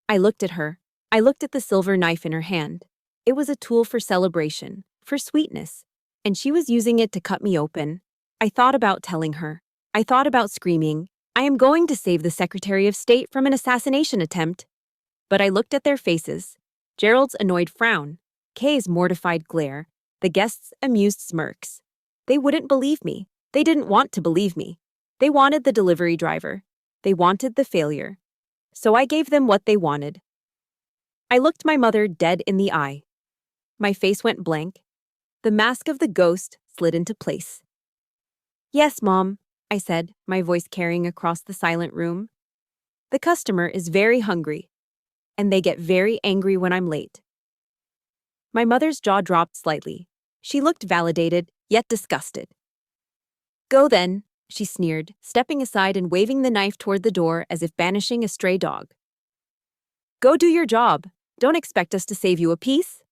[SPEAKER 1] I looked at her. I looked at the silver knife in her hand. It was a tool for celebration, for sweetness, and she was using it to cut me open. I thought about telling her. I thought about screaming, "I am going to save the Secretary of State from an assassination attempt." But I looked at their faces. Gerald's annoyed frown, Kay's mortified glare, the guests' amused smirks. They wouldn't believe me. They didn't want to believe me. They wanted the delivery driver. They wanted the failure. So I gave them what they wanted. I looked my mother dead in the eye. My face went blank. The mask of the ghost slid into place. "Yes, Mom," I said, my voice carrying across the silent room. "The customer is very hungry, and they get very angry when I'm late." My mother's jaw dropped slightly. She looked validated, yet disgusted. "Go then," she sneered, stepping aside and waving the knife toward the door as if banishing a stray dog. "Go do your job. Don't expect us to save you a piece."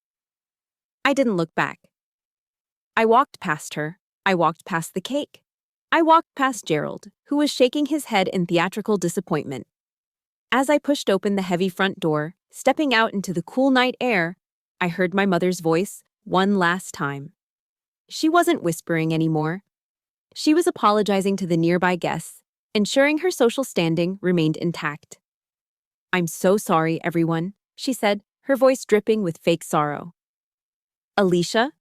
[SPEAKER 1] I didn't look back. I walked past her. I walked past the cake. I walked past Gerald, who was shaking his head in theatrical disappointment. As I pushed open the heavy front door, stepping out into the cool night air, I heard my mother's voice one last time. She wasn't whispering anymore. She was apologizing to the nearby guests, ensuring her social standing remained intact. "I'm so sorry, everyone," she said, her voice dripping with fake sorrow. "Alicia?"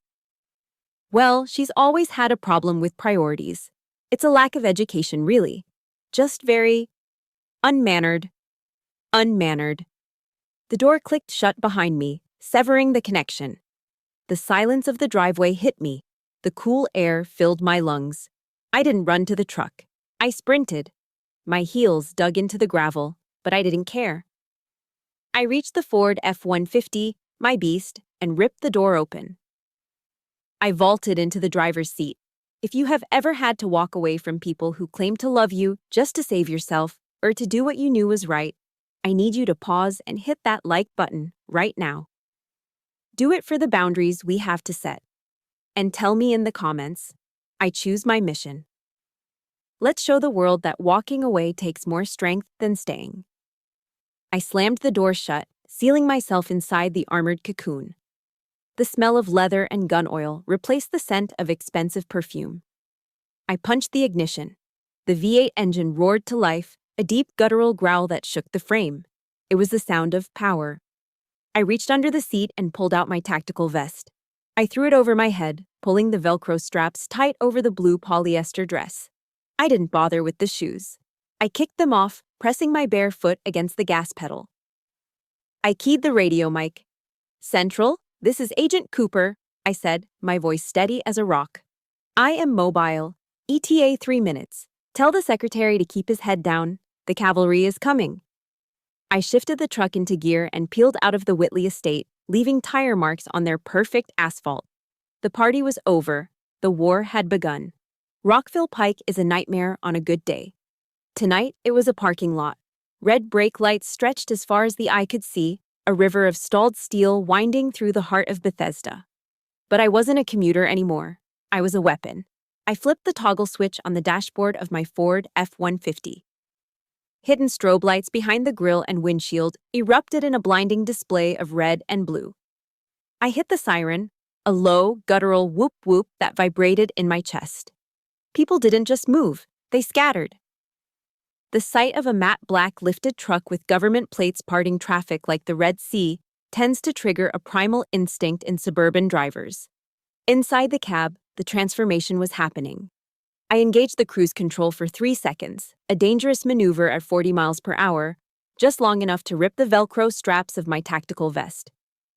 [SPEAKER 1] Well, she's always had a problem with priorities. It's a lack of education, really. Just very unmannered. Unmannered. The door clicked shut behind me, severing the connection. The silence of the driveway hit me. The cool air filled my lungs. I didn't run to the truck. I sprinted. My heels dug into the gravel, but I didn't care. I reached the Ford F-150, my beast, and ripped the door open. I vaulted into the driver's seat. If you have ever had to walk away from people who claim to love you just to save yourself or to do what you knew was right, I need you to pause and hit that like button right now. Do it for the boundaries we have to set. And tell me in the comments, I choose my mission. Let's show the world that walking away takes more strength than staying. I slammed the door shut, sealing myself inside the armored cocoon. The smell of leather and gun oil replaced the scent of expensive perfume. I punched the ignition. The V8 engine roared to life, a deep guttural growl that shook the frame. It was the sound of power. I reached under the seat and pulled out my tactical vest. I threw it over my head, pulling the Velcro straps tight over the blue polyester dress. I didn't bother with the shoes. I kicked them off, pressing my bare foot against the gas pedal. I keyed the radio mic. "Central, this is Agent Cooper," I said, my voice steady as a rock. "I am mobile. ETA 3 minutes. Tell the secretary to keep his head down. The cavalry is coming." I shifted the truck into gear and peeled out of the Whitley estate, leaving tire marks on their perfect asphalt. The party was over. The war had begun. Rockville Pike is a nightmare on a good day. Tonight, it was a parking lot. Red brake lights stretched as far as the eye could see, a river of stalled steel winding through the heart of Bethesda. But I wasn't a commuter anymore. I was a weapon. I flipped the toggle switch on the dashboard of my Ford F-150. Hidden strobe lights behind the grille and windshield erupted in a blinding display of red and blue. I hit the siren, a low, guttural whoop-whoop that vibrated in my chest. People didn't just move, they scattered. The sight of a matte black lifted truck with government plates parting traffic like the Red Sea tends to trigger a primal instinct in suburban drivers. Inside the cab, the transformation was happening. I engaged the cruise control for 3 seconds, a dangerous maneuver at 40 miles per hour, just long enough to rip the Velcro straps of my tactical vest.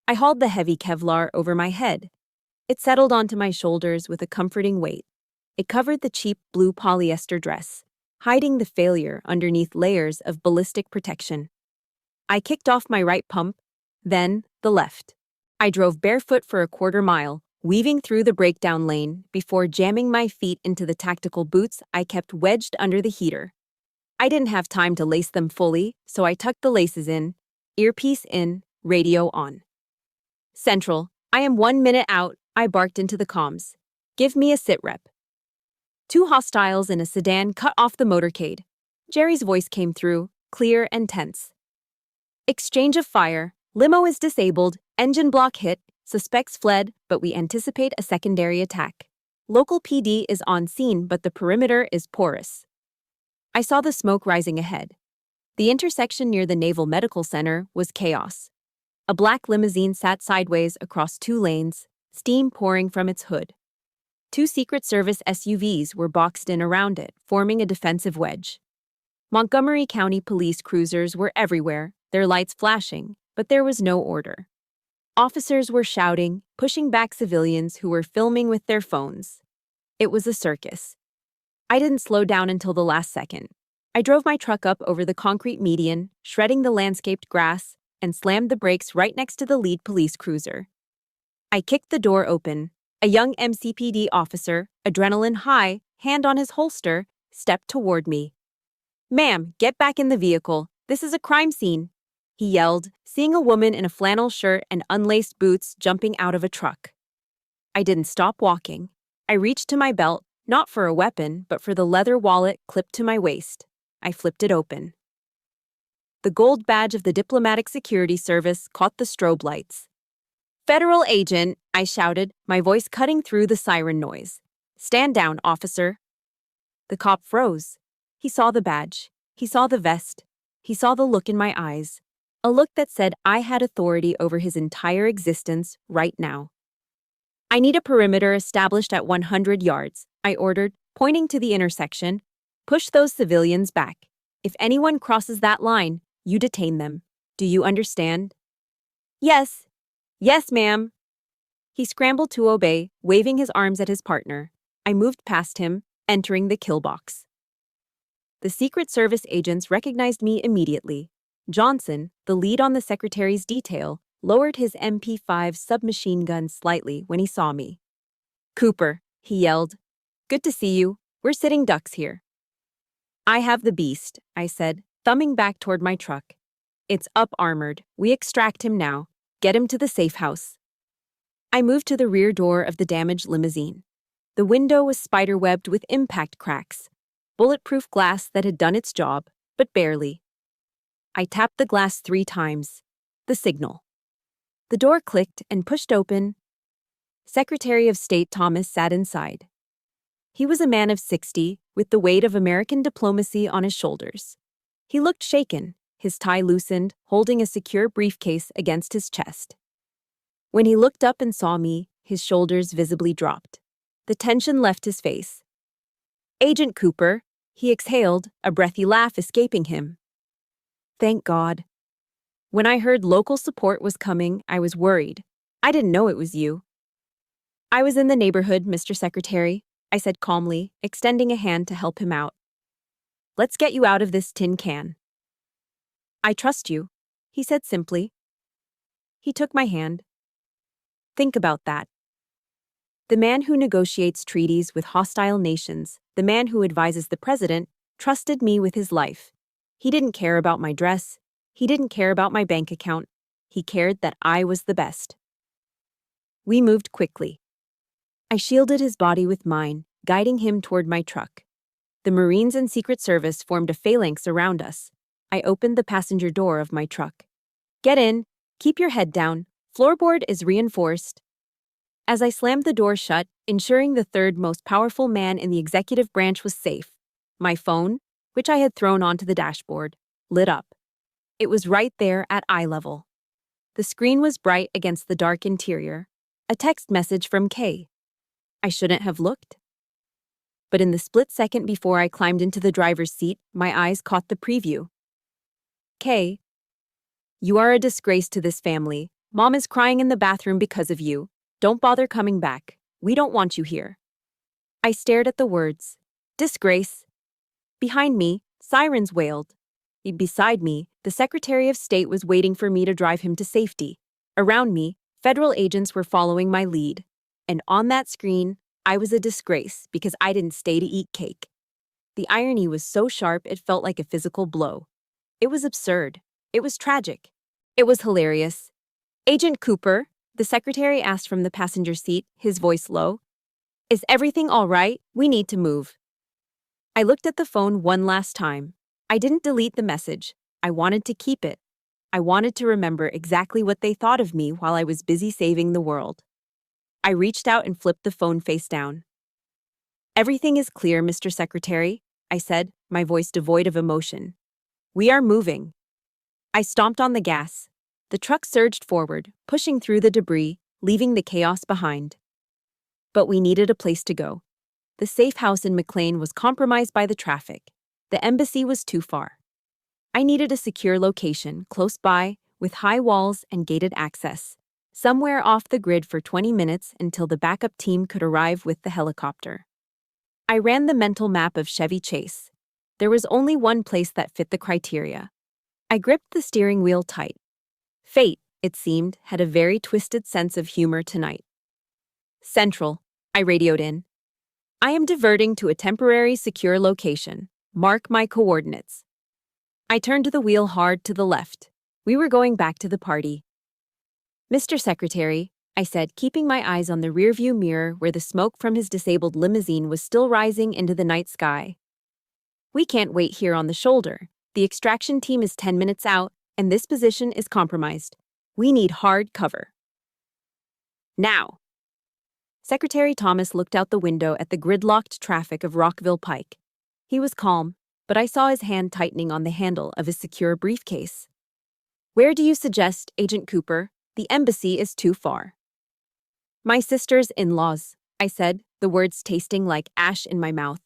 [SPEAKER 1] I hauled the heavy Kevlar over my head. It settled onto my shoulders with a comforting weight. It covered the cheap blue polyester dress, hiding the failure underneath layers of ballistic protection. I kicked off my right pump, then the left. I drove barefoot for a quarter mile, weaving through the breakdown lane before jamming my feet into the tactical boots I kept wedged under the heater. I didn't have time to lace them fully, so I tucked the laces in, earpiece in, radio on. "Central, I am 1 minute out," I barked into the comms. "Give me a sit rep." 2 hostiles in a sedan cut off the motorcade. Jerry's voice came through, clear and tense. "Exchange of fire. Limo is disabled. Engine block hit. Suspects fled, but we anticipate a secondary attack. Local PD is on scene, but the perimeter is porous." I saw the smoke rising ahead. The intersection near the Naval Medical Center was chaos. A black limousine sat sideways across 2 lanes, steam pouring from its hood. 2 Secret Service SUVs were boxed in around it, forming a defensive wedge. Montgomery County police cruisers were everywhere, their lights flashing, but there was no order. Officers were shouting, pushing back civilians who were filming with their phones. It was a circus. I didn't slow down until the last second. I drove my truck up over the concrete median, shredding the landscaped grass, and slammed the brakes right next to the lead police cruiser. I kicked the door open. A young MCPD officer, adrenaline high, hand on his holster, stepped toward me. "Ma'am, get back in the vehicle. This is a crime scene," he yelled, seeing a woman in a flannel shirt and unlaced boots jumping out of a truck. I didn't stop walking. I reached to my belt, not for a weapon, but for the leather wallet clipped to my waist. I flipped it open. The gold badge of the Diplomatic Security Service caught the strobe lights. "Federal agent," I shouted, my voice cutting through the siren noise. "Stand down, officer." The cop froze. He saw the badge. He saw the vest. He saw the look in my eyes. A look that said I had authority over his entire existence right now. "I need a perimeter established at 100 yards, I ordered, pointing to the intersection. "Push those civilians back. If anyone crosses that line, you detain them. Do you understand?" "Yes. Yes, ma'am." He scrambled to obey, waving his arms at his partner. I moved past him, entering the kill box. The Secret Service agents recognized me immediately. Johnson, the lead on the secretary's detail, lowered his MP5 submachine gun slightly when he saw me. "Cooper," he yelled. "Good to see you. We're sitting ducks here." "I have the beast," I said, thumbing back toward my truck. "It's up armored. We extract him now. Get him to the safe house." I moved to the rear door of the damaged limousine. The window was spiderwebbed with impact cracks. bulletproof glass that had done its job, but barely. I tapped the glass 3 times. The signal. The door clicked and pushed open. Secretary of State Thomas sat inside. He was a man of 60, with the weight of American diplomacy on his shoulders. He looked shaken, his tie loosened, holding a secure briefcase against his chest. When he looked up and saw me, his shoulders visibly dropped. The tension left his face. "Agent Cooper," he exhaled, a breathy laugh escaping him. Thank God. When I heard local support was coming, I was worried. I didn't know it was you. "I was in the neighborhood, Mr. Secretary," I said calmly, extending a hand to help him out. "Let's get you out of this tin can." "I trust you," he said simply. He took my hand. Think about that. The man who negotiates treaties with hostile nations, the man who advises the president, trusted me with his life. He didn't care about my dress. He didn't care about my bank account. He cared that I was the best. We moved quickly. I shielded his body with mine, guiding him toward my truck. The Marines and Secret Service formed a phalanx around us. I opened the passenger door of my truck. "Get in. Keep your head down. Floorboard is reinforced." As I slammed the door shut, ensuring the third most powerful man in the executive branch was safe, my phone, which I had thrown onto the dashboard, lit up. It was right there at eye level. The screen was bright against the dark interior. A text message from Kay. I shouldn't have looked. But in the split second before I climbed into the driver's seat, my eyes caught the preview. "Kay, you are a disgrace to this family. Mom is crying in the bathroom because of you. Don't bother coming back. We don't want you here." I stared at the words. Disgrace. Behind me, sirens wailed. Beside me, the Secretary of State was waiting for me to drive him to safety. Around me, federal agents were following my lead. And on that screen, I was a disgrace because I didn't stay to eat cake. The irony was so sharp it felt like a physical blow. It was absurd. It was tragic. It was hilarious. "Agent Cooper," the secretary asked from the passenger seat, his voice low. "Is everything all right? We need to move." I looked at the phone one last time. I didn't delete the message. I wanted to keep it. I wanted to remember exactly what they thought of me while I was busy saving the world. I reached out and flipped the phone face down. "Everything is clear, Mr. Secretary," I said, my voice devoid of emotion. "We are moving." I stomped on the gas. The truck surged forward, pushing through the debris, leaving the chaos behind. But we needed a place to go. The safe house in McLean was compromised by the traffic. The embassy was too far. I needed a secure location, close by, with high walls and gated access, somewhere off the grid for 20 minutes until the backup team could arrive with the helicopter. I ran the mental map of Chevy Chase. There was only one place that fit the criteria. I gripped the steering wheel tight. Fate, it seemed, had a very twisted sense of humor tonight. "Central," I radioed in. "I am diverting to a temporary secure location. Mark my coordinates." I turned the wheel hard to the left. We were going back to the party. "Mr. Secretary," I said, keeping my eyes on the rearview mirror where the smoke from his disabled limousine was still rising into the night sky. "We can't wait here on the shoulder. The extraction team is 10 minutes out, and this position is compromised. We need hard cover. Now." Secretary Thomas looked out the window at the gridlocked traffic of Rockville Pike. He was calm, but I saw his hand tightening on the handle of his secure briefcase. "Where do you suggest, Agent Cooper? The embassy is too far." "My sister's in-laws," I said, the words tasting like ash in my mouth.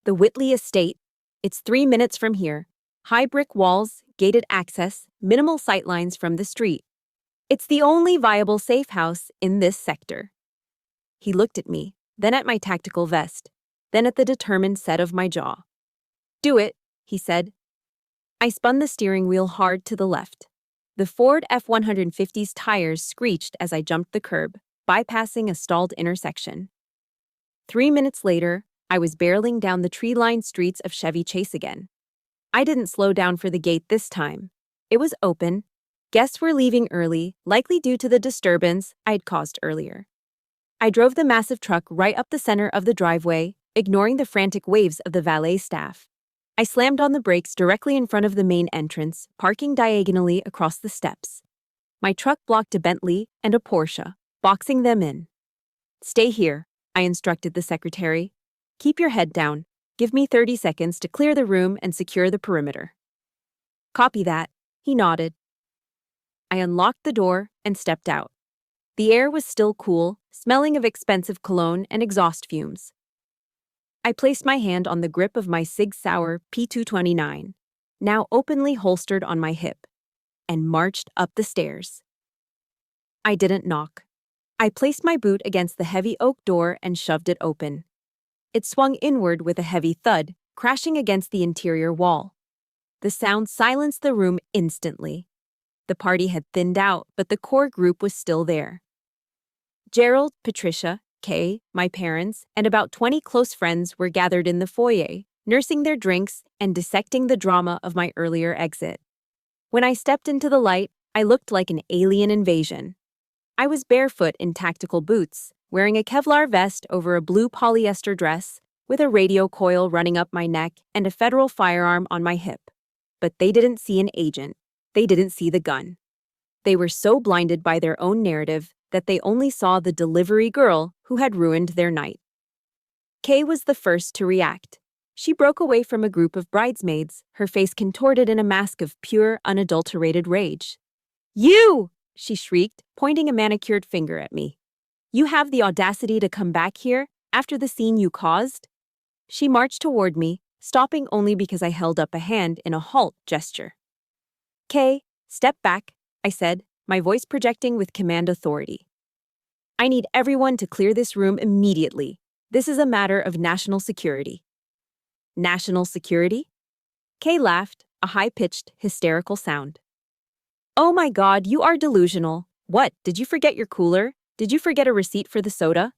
[SPEAKER 1] "The Whitley estate. It's 3 minutes from here. High brick walls, gated access, minimal sightlines from the street. It's the only viable safe house in this sector." He looked at me, then at my tactical vest, then at the determined set of my jaw. "Do it," he said. I spun the steering wheel hard to the left. The Ford F-150's tires screeched as I jumped the curb, bypassing a stalled intersection. 3 minutes later, I was barreling down the tree-lined streets of Chevy Chase again. I didn't slow down for the gate this time. It was open. Guests were leaving early, likely due to the disturbance I had caused earlier. I drove the massive truck right up the center of the driveway, ignoring the frantic waves of the valet staff. I slammed on the brakes directly in front of the main entrance, parking diagonally across the steps. My truck blocked a Bentley and a Porsche, boxing them in. "Stay here," I instructed the secretary. "Keep your head down. Give me 30 seconds to clear the room and secure the perimeter." "Copy that," he nodded. I unlocked the door and stepped out. The air was still cool, smelling of expensive cologne and exhaust fumes. I placed my hand on the grip of my Sig Sauer P229, now openly holstered on my hip, and marched up the stairs. I didn't knock. I placed my boot against the heavy oak door and shoved it open. It swung inward with a heavy thud, crashing against the interior wall. The sound silenced the room instantly. The party had thinned out, but the core group was still there. Gerald, Patricia, Kay, my parents, and about 20 close friends were gathered in the foyer, nursing their drinks and dissecting the drama of my earlier exit. When I stepped into the light, I looked like an alien invasion. I was barefoot in tactical boots, wearing a Kevlar vest over a blue polyester dress, with a radio coil running up my neck and a federal firearm on my hip. But they didn't see an agent. They didn't see the gun. They were so blinded by their own narrative that they only saw the delivery girl who had ruined their night. Kay was the first to react. She broke away from a group of bridesmaids, her face contorted in a mask of pure, unadulterated rage. "You!" she shrieked, pointing a manicured finger at me. "You have the audacity to come back here after the scene you caused?" She marched toward me, stopping only because I held up a hand in a halt gesture. "Kay, step back," I said, my voice projecting with command authority. "I need everyone to clear this room immediately. This is a matter of national security." "National security?" Kay laughed, a high-pitched, hysterical sound. "Oh my God, you are delusional. What, did you forget your cooler? Did you forget a receipt for the soda?"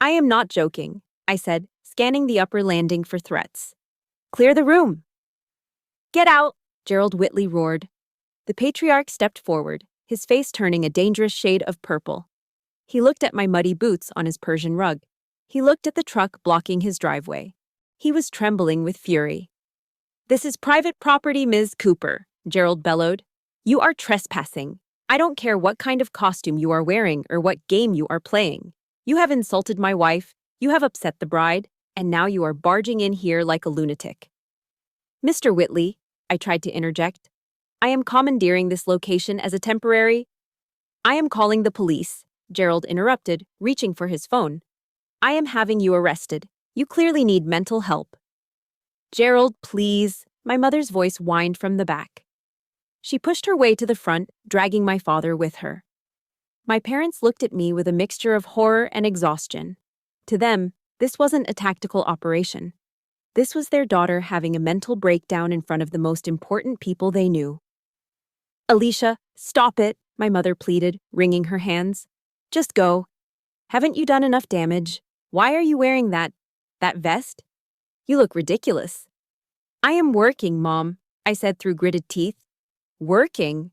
[SPEAKER 1] "I am not joking," I said, scanning the upper landing for threats. "Clear the room." "Get out," Gerald Whitley roared. The patriarch stepped forward, his face turning a dangerous shade of purple. He looked at my muddy boots on his Persian rug. He looked at the truck blocking his driveway. He was trembling with fury. "This is private property, Ms. Cooper," Gerald bellowed. "You are trespassing. I don't care what kind of costume you are wearing or what game you are playing. You have insulted my wife, you have upset the bride, and now you are barging in here like a lunatic." "Mr. Whitley," I tried to interject, "I am commandeering this location as a temporary—" "I am calling the police," Gerald interrupted, reaching for his phone. "I am having you arrested. You clearly need mental help." "Gerald, please," my mother's voice whined from the back. She pushed her way to the front, dragging my father with her. My parents looked at me with a mixture of horror and exhaustion. To them, this wasn't a tactical operation. This was their daughter having a mental breakdown in front of the most important people they knew. "Alicia, stop it," my mother pleaded, wringing her hands. "Just go. Haven't you done enough damage? Why are you wearing that vest? You look ridiculous." "I am working, Mom," I said through gritted teeth. "Working?"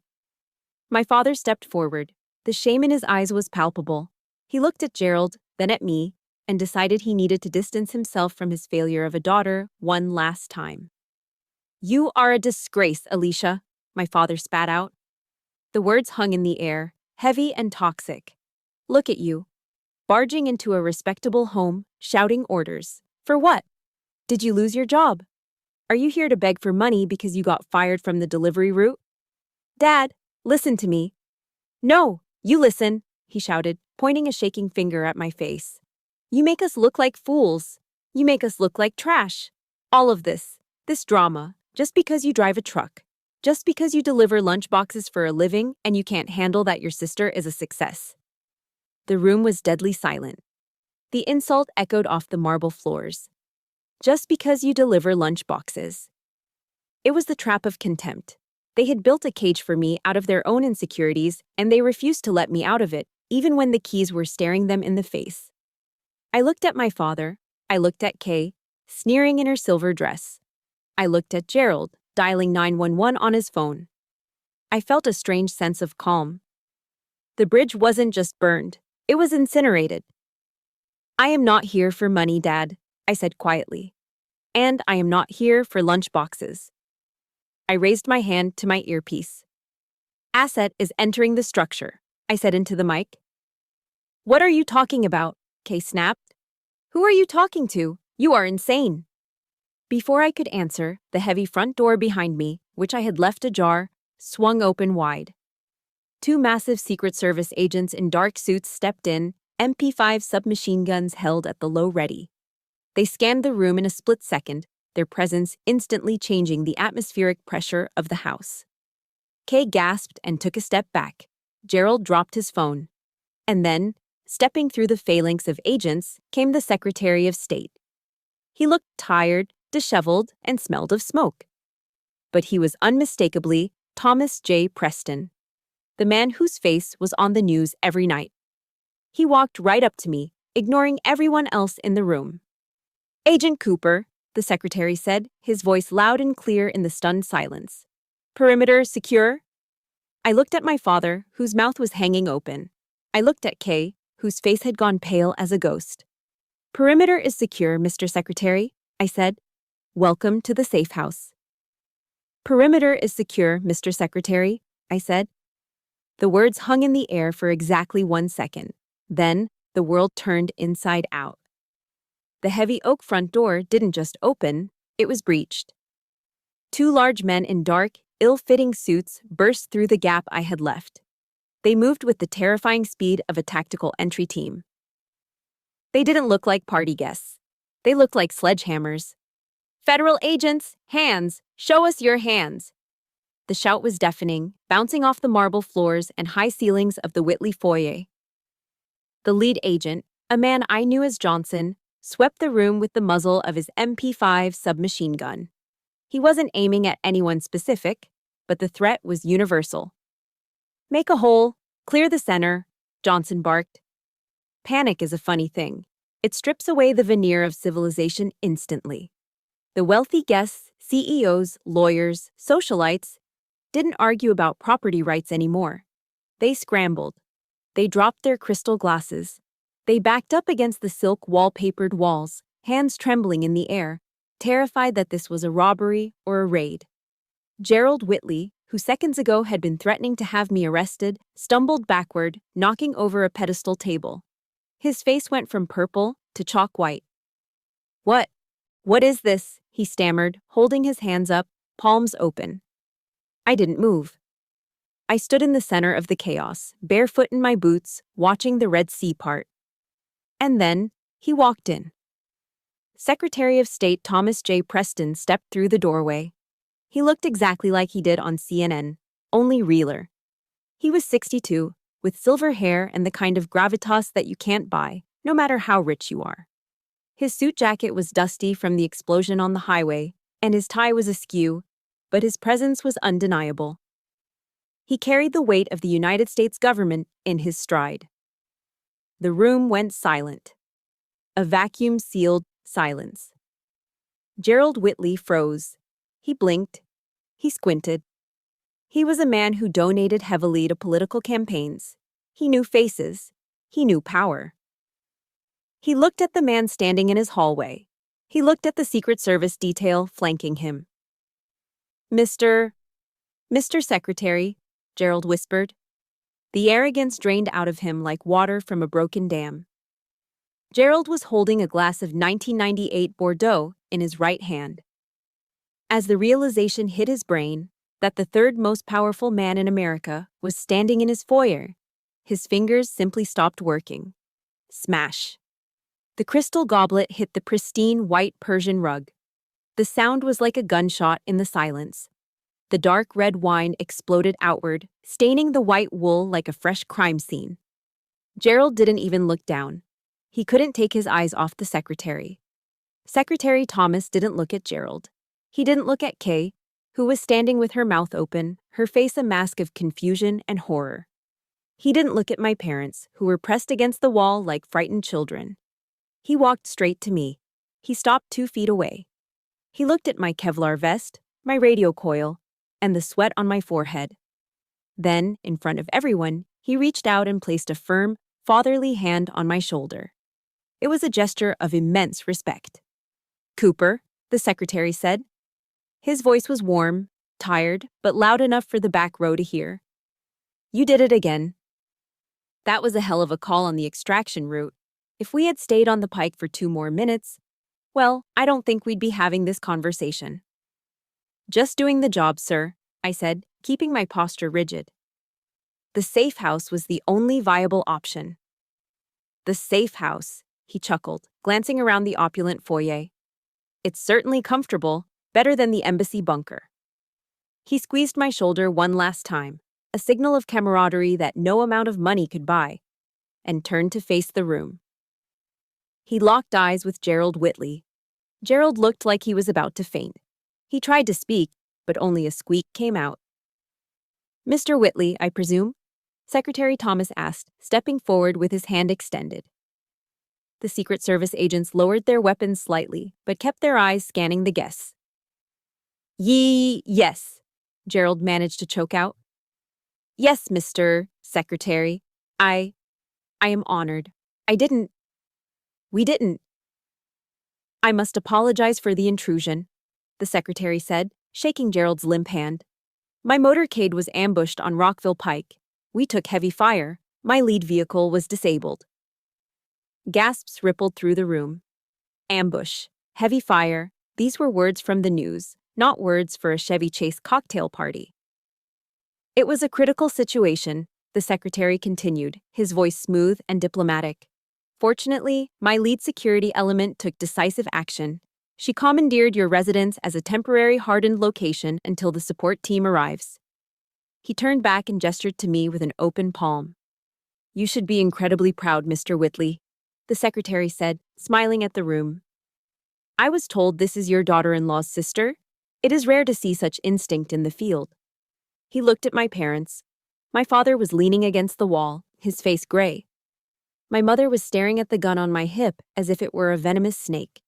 [SPEAKER 1] My father stepped forward. The shame in his eyes was palpable. He looked at Gerald, then at me, and decided he needed to distance himself from his failure of a daughter one last time. "You are a disgrace, Alicia," my father spat out. The words hung in the air, heavy and toxic. "Look at you, barging into a respectable home, shouting orders. For what? Did you lose your job? Are you here to beg for money because you got fired from the delivery route? Dad, listen to me." "No, you listen," he shouted, pointing a shaking finger at my face. "You make us look like fools. You make us look like trash. All of this drama, just because you drive a truck. Just because you deliver lunchboxes for a living and you can't handle that your sister is a success." The room was deadly silent. The insult echoed off the marble floors. Just because you deliver lunchboxes. It was the trap of contempt. They had built a cage for me out of their own insecurities, and they refused to let me out of it, even when the keys were staring them in the face. I looked at my father. I looked at Kay, sneering in her silver dress. I looked at Gerald, dialing 911 on his phone. I felt a strange sense of calm. The bridge wasn't just burned, it was incinerated. "I am not here for money, Dad," I said quietly. And I am not here for lunch boxes. I raised my hand to my earpiece. Asset is entering the structure, I said into the mic. What are you talking about? Kay snapped. Who are you talking to? You are insane. Before I could answer, the heavy front door behind me, which I had left ajar, swung open wide. Two massive Secret Service agents in dark suits stepped in, MP5 submachine guns held at the low ready. They scanned the room in a split second, their presence instantly changing the atmospheric pressure of the house. Kay gasped and took a step back. Gerald dropped his phone. And then, stepping through the phalanx of agents, came the Secretary of State. He looked tired, disheveled, and smelled of smoke. But he was unmistakably Thomas J. Preston, the man whose face was on the news every night. He walked right up to me, ignoring everyone else in the room. Agent Cooper, the secretary said, his voice loud and clear in the stunned silence. Perimeter secure? I looked at my father, whose mouth was hanging open. I looked at Kay, whose face had gone pale as a ghost. Perimeter is secure, Mr. Secretary, I said. Welcome to the safe house. Perimeter is secure, Mr. Secretary, I said. The words hung in the air for exactly 1 second. Then, the world turned inside out. The heavy oak front door didn't just open, it was breached. Two large men in dark, ill-fitting suits burst through the gap I had left. They moved with the terrifying speed of a tactical entry team. They didn't look like party guests. They looked like sledgehammers. Federal agents, hands! Show us your hands! The shout was deafening, bouncing off the marble floors and high ceilings of the Whitley foyer. The lead agent, a man I knew as Johnson, swept the room with the muzzle of his MP5 submachine gun. He wasn't aiming at anyone specific, but the threat was universal. Make a hole, clear the center, Johnson barked. Panic is a funny thing. It strips away the veneer of civilization instantly. The wealthy guests, CEOs, lawyers, socialites, didn't argue about property rights anymore. They scrambled. They dropped their crystal glasses. They backed up against the silk wallpapered walls, hands trembling in the air, terrified that this was a robbery or a raid. Gerald Whitley, who seconds ago had been threatening to have me arrested, stumbled backward, knocking over a pedestal table. His face went from purple to chalk white. What is this? He stammered, holding his hands up, palms open. I didn't move. I stood in the center of the chaos, barefoot in my boots, watching the Red Sea part. And then, he walked in. Secretary of State Thomas J. Preston stepped through the doorway. He looked exactly like he did on CNN, only realer. He was 62, with silver hair and the kind of gravitas that you can't buy, no matter how rich you are. His suit jacket was dusty from the explosion on the highway, and his tie was askew, but his presence was undeniable. He carried the weight of the United States government in his stride. The room went silent. A vacuum-sealed silence. Gerald Whitley froze. He blinked. He squinted. He was a man who donated heavily to political campaigns. He knew faces. He knew power. He looked at the man standing in his hallway. He looked at the Secret Service detail flanking him. Mr. Secretary, Gerald whispered. The arrogance drained out of him like water from a broken dam. Gerald was holding a glass of 1998 Bordeaux in his right hand. As the realization hit his brain that the third most powerful man in America was standing in his foyer, his fingers simply stopped working. Smash. The crystal goblet hit the pristine white Persian rug. The sound was like a gunshot in the silence. The dark red wine exploded outward, staining the white wool like a fresh crime scene. Gerald didn't even look down. He couldn't take his eyes off the secretary. Secretary Thomas didn't look at Gerald. He didn't look at Kay, who was standing with her mouth open, her face a mask of confusion and horror. He didn't look at my parents, who were pressed against the wall like frightened children. He walked straight to me. He stopped 2 feet away. He looked at my Kevlar vest, my radio coil, and the sweat on my forehead. Then, in front of everyone, he reached out and placed a firm, fatherly hand on my shoulder. It was a gesture of immense respect. Cooper, the secretary said. His voice was warm, tired, but loud enough for the back row to hear. You did it again. That was a hell of a call on the extraction route. If we had stayed on the pike for 2 more minutes, well, I don't think we'd be having this conversation. Just doing the job, sir, I said, keeping my posture rigid. The safe house was the only viable option. The safe house, he chuckled, glancing around the opulent foyer. It's certainly comfortable, better than the embassy bunker. He squeezed my shoulder one last time, a signal of camaraderie that no amount of money could buy, and turned to face the room. He locked eyes with Gerald Whitley. Gerald looked like he was about to faint. He tried to speak, but only a squeak came out. Mr. Whitley, I presume? Secretary Thomas asked, stepping forward with his hand extended. The Secret Service agents lowered their weapons slightly, but kept their eyes scanning the guests. Yes, Gerald managed to choke out. Yes, Mr. Secretary. I am honored. We didn't. I must apologize for the intrusion, the secretary said, shaking Gerald's limp hand. My motorcade was ambushed on Rockville Pike. We took heavy fire. My lead vehicle was disabled. Gasps rippled through the room. Ambush, heavy fire, these were words from the news, not words for a Chevy Chase cocktail party. It was a critical situation, the secretary continued, his voice smooth and diplomatic. Fortunately, my lead security element took decisive action. She commandeered your residence as a temporary hardened location until the support team arrives. He turned back and gestured to me with an open palm. You should be incredibly proud, Mr. Whitley, the secretary said, smiling at the room. I was told this is your daughter-in-law's sister. It is rare to see such instinct in the field. He looked at my parents. My father was leaning against the wall, his face gray. My mother was staring at the gun on my hip as if it were a venomous snake.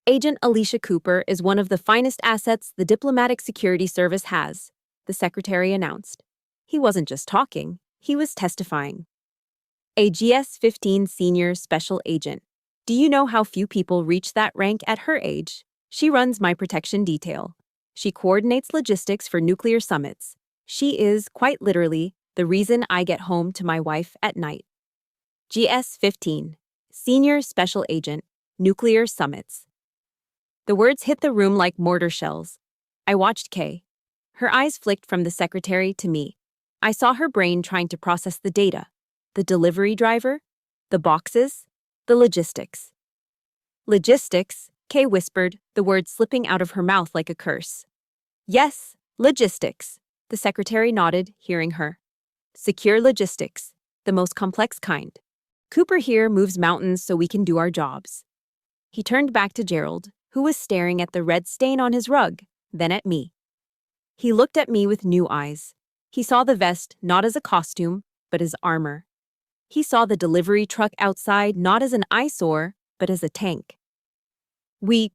[SPEAKER 1] Agent Alicia Cooper is one of the finest assets the Diplomatic Security Service has, the secretary announced. He wasn't just talking, he was testifying. A GS-15 senior special agent. Do you know how few people reach that rank at her age? She runs my protection detail. She coordinates logistics for nuclear summits. She is, quite literally, the reason I get home to my wife at night. GS-15, Senior Special Agent, Nuclear Summits. The words hit the room like mortar shells. I watched Kay. Her eyes flicked from the secretary to me. I saw her brain trying to process the data. The delivery driver, the boxes, the logistics. Logistics, Kay whispered, the word slipping out of her mouth like a curse. Yes, logistics, the secretary nodded, hearing her. Secure logistics, the most complex kind. Cooper here moves mountains so we can do our jobs. He turned back to Gerald, who was staring at the red stain on his rug, then at me. He looked at me with new eyes. He saw the vest not as a costume, but as armor. He saw the delivery truck outside not as an eyesore, but as a tank. We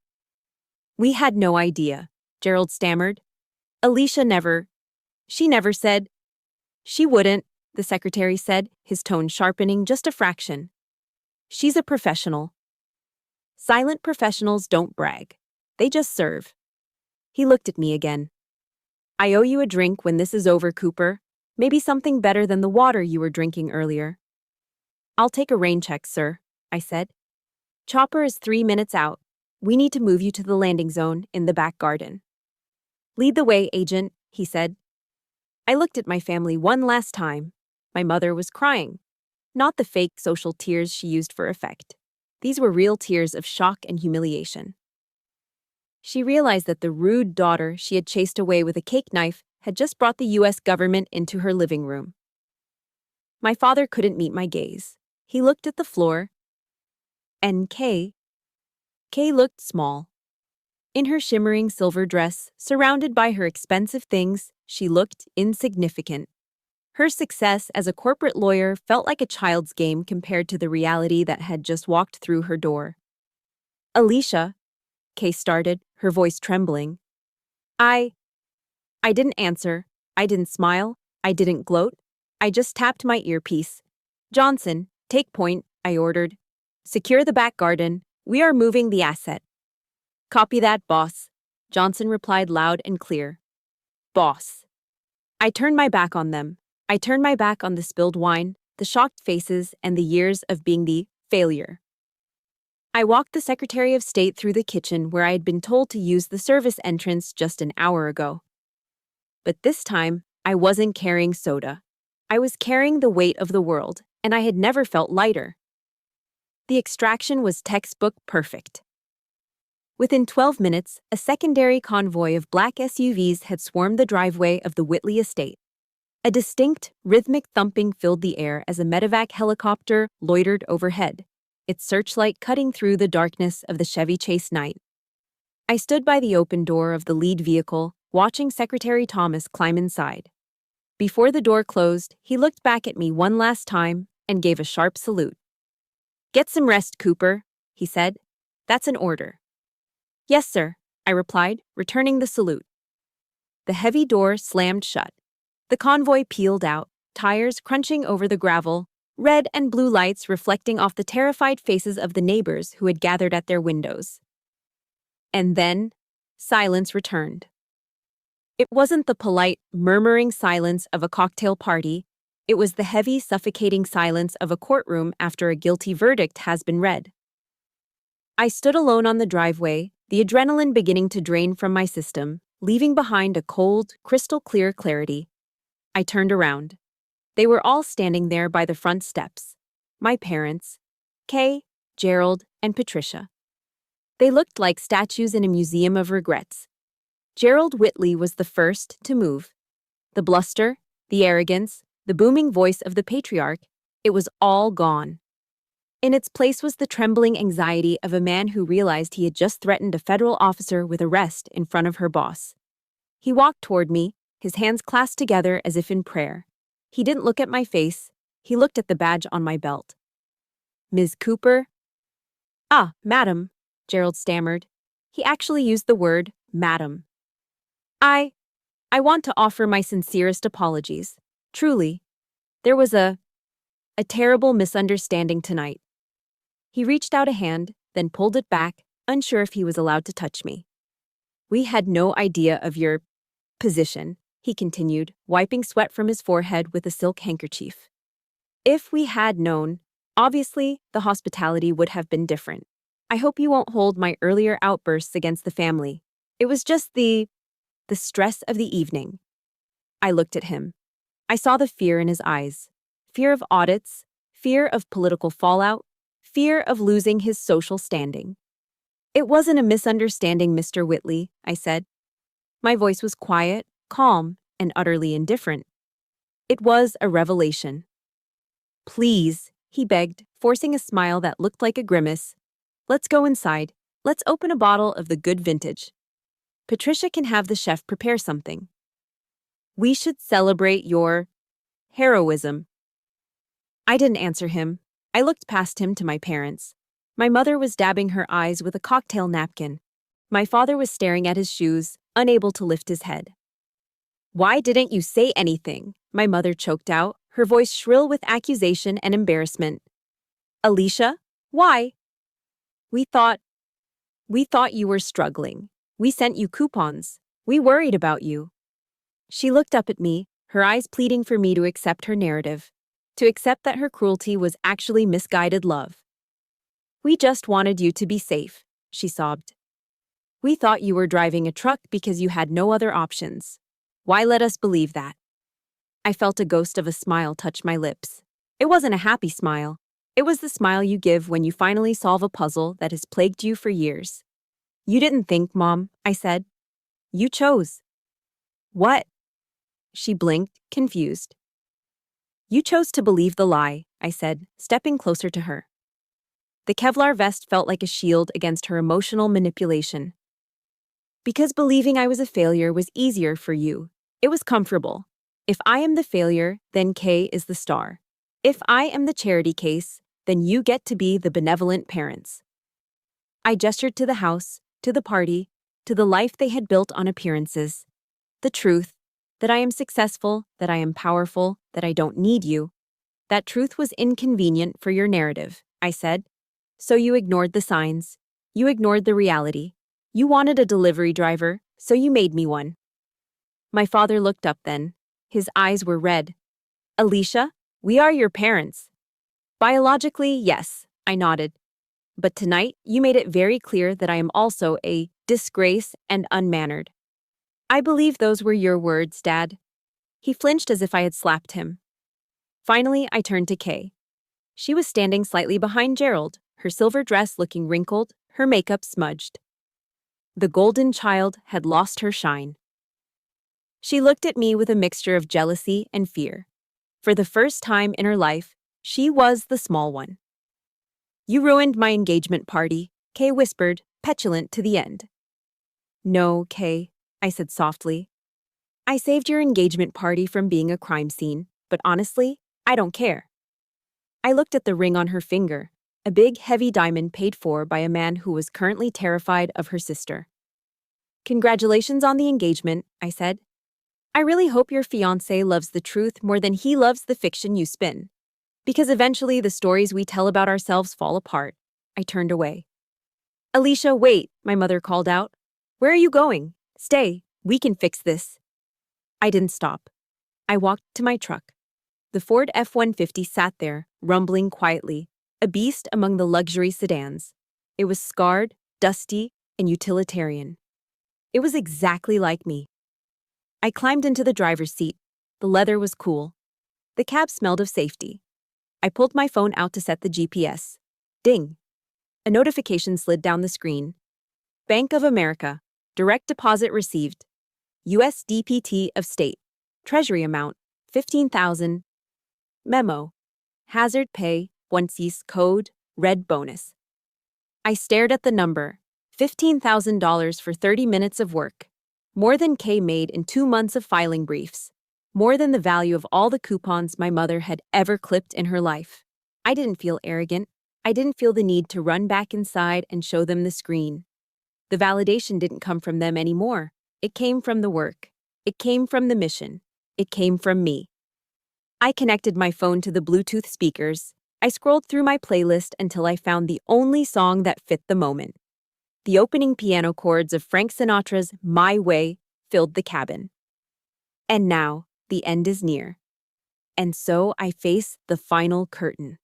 [SPEAKER 1] had no idea, Gerald stammered. She never said. She wouldn't, the secretary said, his tone sharpening just a fraction. She's a professional. Silent professionals don't brag. They just serve. He looked at me again. I owe you a drink when this is over, Cooper. Maybe something better than the water you were drinking earlier. I'll take a rain check, sir, I said. Chopper is 3 minutes out. We need to move you to the landing zone in the back garden. Lead the way, agent, he said. I looked at my family one last time. My mother was crying. Not the fake social tears she used for effect. These were real tears of shock and humiliation. She realized that the rude daughter she had chased away with a cake knife had just brought the U.S. government into her living room. My father couldn't meet my gaze. He looked at the floor, and Kay looked small. In her shimmering silver dress, surrounded by her expensive things, she looked insignificant. Her success as a corporate lawyer felt like a child's game compared to the reality that had just walked through her door. Alicia, Kay started, her voice trembling. I didn't answer. I didn't smile. I didn't gloat. I just tapped my earpiece. Johnson, take point, I ordered. Secure the back garden. We are moving the asset. Copy that, boss, Johnson replied loud and clear. Boss. I turned my back on them. I turned my back on the spilled wine, the shocked faces, and the years of being the failure. I walked the Secretary of State through the kitchen where I had been told to use the service entrance just an hour ago. But this time, I wasn't carrying soda. I was carrying the weight of the world, and I had never felt lighter. The extraction was textbook perfect. Within 12 minutes, a secondary convoy of black SUVs had swarmed the driveway of the Whitley estate. A distinct, rhythmic thumping filled the air as a medevac helicopter loitered overhead, its searchlight cutting through the darkness of the Chevy Chase night. I stood by the open door of the lead vehicle, watching Secretary Thomas climb inside. Before the door closed, he looked back at me one last time and gave a sharp salute. "Get some rest, Cooper," he said. "That's an order." "Yes, sir," I replied, returning the salute. The heavy door slammed shut. The convoy peeled out, tires crunching over the gravel, red and blue lights reflecting off the terrified faces of the neighbors who had gathered at their windows. And then, silence returned. It wasn't the polite, murmuring silence of a cocktail party. It was the heavy, suffocating silence of a courtroom after a guilty verdict has been read. I stood alone on the driveway, the adrenaline beginning to drain from my system, leaving behind a cold, crystal-clear clarity. I turned around. They were all standing there by the front steps. My parents, Kay, Gerald, and Patricia. They looked like statues in a museum of regrets. Gerald Whitley was the first to move. The bluster, the arrogance, the booming voice of the patriarch, it was all gone. In its place was the trembling anxiety of a man who realized he had just threatened a federal officer with arrest in front of her boss. He walked toward me, his hands clasped together as if in prayer. He didn't look at my face, he looked at the badge on my belt. "Ms. Cooper?" "Ah, madam," Gerald stammered. He actually used the word, madam. I want to offer my sincerest apologies. Truly. There was a terrible misunderstanding tonight. He reached out a hand, then pulled it back, unsure if he was allowed to touch me. "We had no idea of your position," he continued, wiping sweat from his forehead with a silk handkerchief. "If we had known, obviously, the hospitality would have been different. I hope you won't hold my earlier outbursts against the family. It was just the stress of the evening." I looked at him. I saw the fear in his eyes. Fear of audits, fear of political fallout, fear of losing his social standing. "It wasn't a misunderstanding, Mr. Whitley," I said. My voice was quiet, calm, and utterly indifferent. "It was a revelation." "Please," he begged, forcing a smile that looked like a grimace. "Let's go inside. Let's open a bottle of the good vintage. Patricia can have the chef prepare something. We should celebrate your heroism." I didn't answer him. I looked past him to my parents. My mother was dabbing her eyes with a cocktail napkin. My father was staring at his shoes, unable to lift his head. "Why didn't you say anything?" my mother choked out, her voice shrill with accusation and embarrassment. "Alicia, why?" We thought you were struggling. We sent you coupons. We worried about you." She looked up at me, her eyes pleading for me to accept her narrative, to accept that her cruelty was actually misguided love. "We just wanted you to be safe," she sobbed. "We thought you were driving a truck because you had no other options. Why let us believe that?" I felt a ghost of a smile touch my lips. It wasn't a happy smile. It was the smile you give when you finally solve a puzzle that has plagued you for years. "You didn't think, Mom," I said. "You chose." "What?" She blinked, confused. "You chose to believe the lie," I said, stepping closer to her. The Kevlar vest felt like a shield against her emotional manipulation. "Because believing I was a failure was easier for you. It was comfortable. If I am the failure, then Kay is the star. If I am the charity case, then you get to be the benevolent parents." I gestured to the house, to the party, to the life they had built on appearances. The truth, that I am successful, that I am powerful, that I don't need you. That truth was inconvenient for your narrative, I said. So you ignored the signs. You ignored the reality. You wanted a delivery driver, so you made me one. My father looked up then. His eyes were red. Alicia, we are your parents. Biologically, yes, I nodded. But tonight, you made it very clear that I am also a disgrace and unmannered. I believe those were your words, Dad. He flinched as if I had slapped him. Finally, I turned to Kay. She was standing slightly behind Gerald, her silver dress looking wrinkled, her makeup smudged. The golden child had lost her shine. She looked at me with a mixture of jealousy and fear. For the first time in her life, she was the small one. You ruined my engagement party, Kay whispered, petulant to the end. No, Kay, I said softly. I saved your engagement party from being a crime scene, but honestly, I don't care. I looked at the ring on her finger, a big, heavy diamond paid for by a man who was currently terrified of her sister. Congratulations on the engagement, I said. I really hope your fiancé loves the truth more than he loves the fiction you spin. Because eventually the stories we tell about ourselves fall apart. I turned away. Alicia, wait, my mother called out. Where are you going? Stay, we can fix this. I didn't stop. I walked to my truck. The Ford F-150 sat there, rumbling quietly, a beast among the luxury sedans. It was scarred, dusty, and utilitarian. It was exactly like me. I climbed into the driver's seat. The leather was cool. The cab smelled of safety. I pulled my phone out to set the GPS. Ding. A notification slid down the screen. Bank of America. Direct deposit received. USDPT of state. Treasury amount, 15,000. Memo. Hazard pay, onesies code, red bonus. I stared at the number. $15,000 for 30 minutes of work. More than Kay made in 2 months of filing briefs. More than the value of all the coupons my mother had ever clipped in her life. I didn't feel arrogant. I didn't feel the need to run back inside and show them the screen. The validation didn't come from them anymore. It came from the work. It came from the mission. It came from me. I connected my phone to the Bluetooth speakers. I scrolled through my playlist until I found the only song that fit the moment. The opening piano chords of Frank Sinatra's My Way filled the cabin. And now, the end is near. And so I face the final curtain.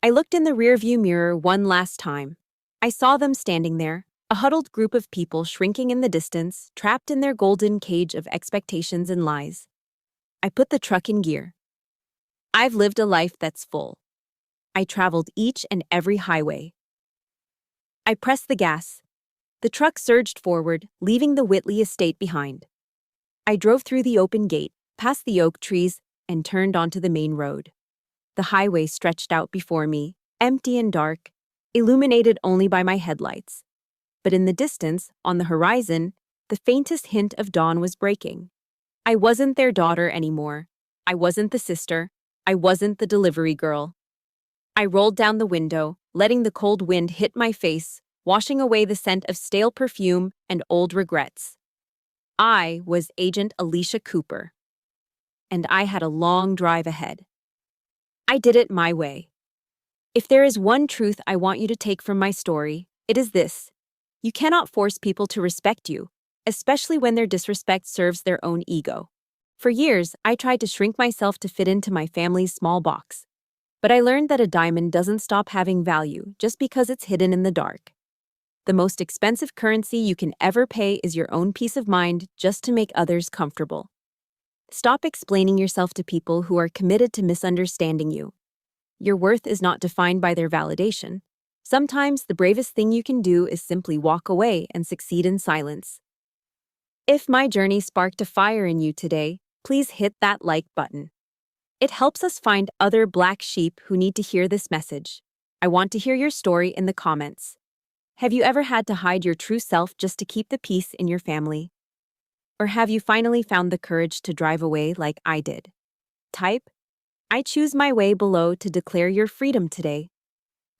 [SPEAKER 1] I looked in the rearview mirror one last time. I saw them standing there, a huddled group of people shrinking in the distance, trapped in their golden cage of expectations and lies. I put the truck in gear. I've lived a life that's full. I traveled each and every highway. I pressed the gas. The truck surged forward, leaving the Whitley estate behind. I drove through the open gate, past the oak trees, and turned onto the main road. The highway stretched out before me, empty and dark, illuminated only by my headlights. But in the distance, on the horizon, the faintest hint of dawn was breaking. I wasn't their daughter anymore. I wasn't the sister. I wasn't the delivery girl. I rolled down the window, letting the cold wind hit my face, washing away the scent of stale perfume and old regrets. I was Agent Alicia Cooper. And I had a long drive ahead. I did it my way. If there is one truth I want you to take from my story, it is this. You cannot force people to respect you, especially when their disrespect serves their own ego. For years, I tried to shrink myself to fit into my family's small box. But I learned that a diamond doesn't stop having value just because it's hidden in the dark. The most expensive currency you can ever pay is your own peace of mind just to make others comfortable. Stop explaining yourself to people who are committed to misunderstanding you. Your worth is not defined by their validation. Sometimes the bravest thing you can do is simply walk away and succeed in silence. If my journey sparked a fire in you today, please hit that like button. It helps us find other black sheep who need to hear this message. I want to hear your story in the comments. Have you ever had to hide your true self just to keep the peace in your family? Or have you finally found the courage to drive away like I did? Type, I choose my way below to declare your freedom today.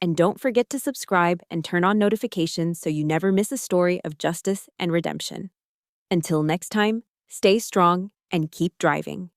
[SPEAKER 1] And don't forget to subscribe and turn on notifications so you never miss a story of justice and redemption. Until next time, stay strong and keep driving.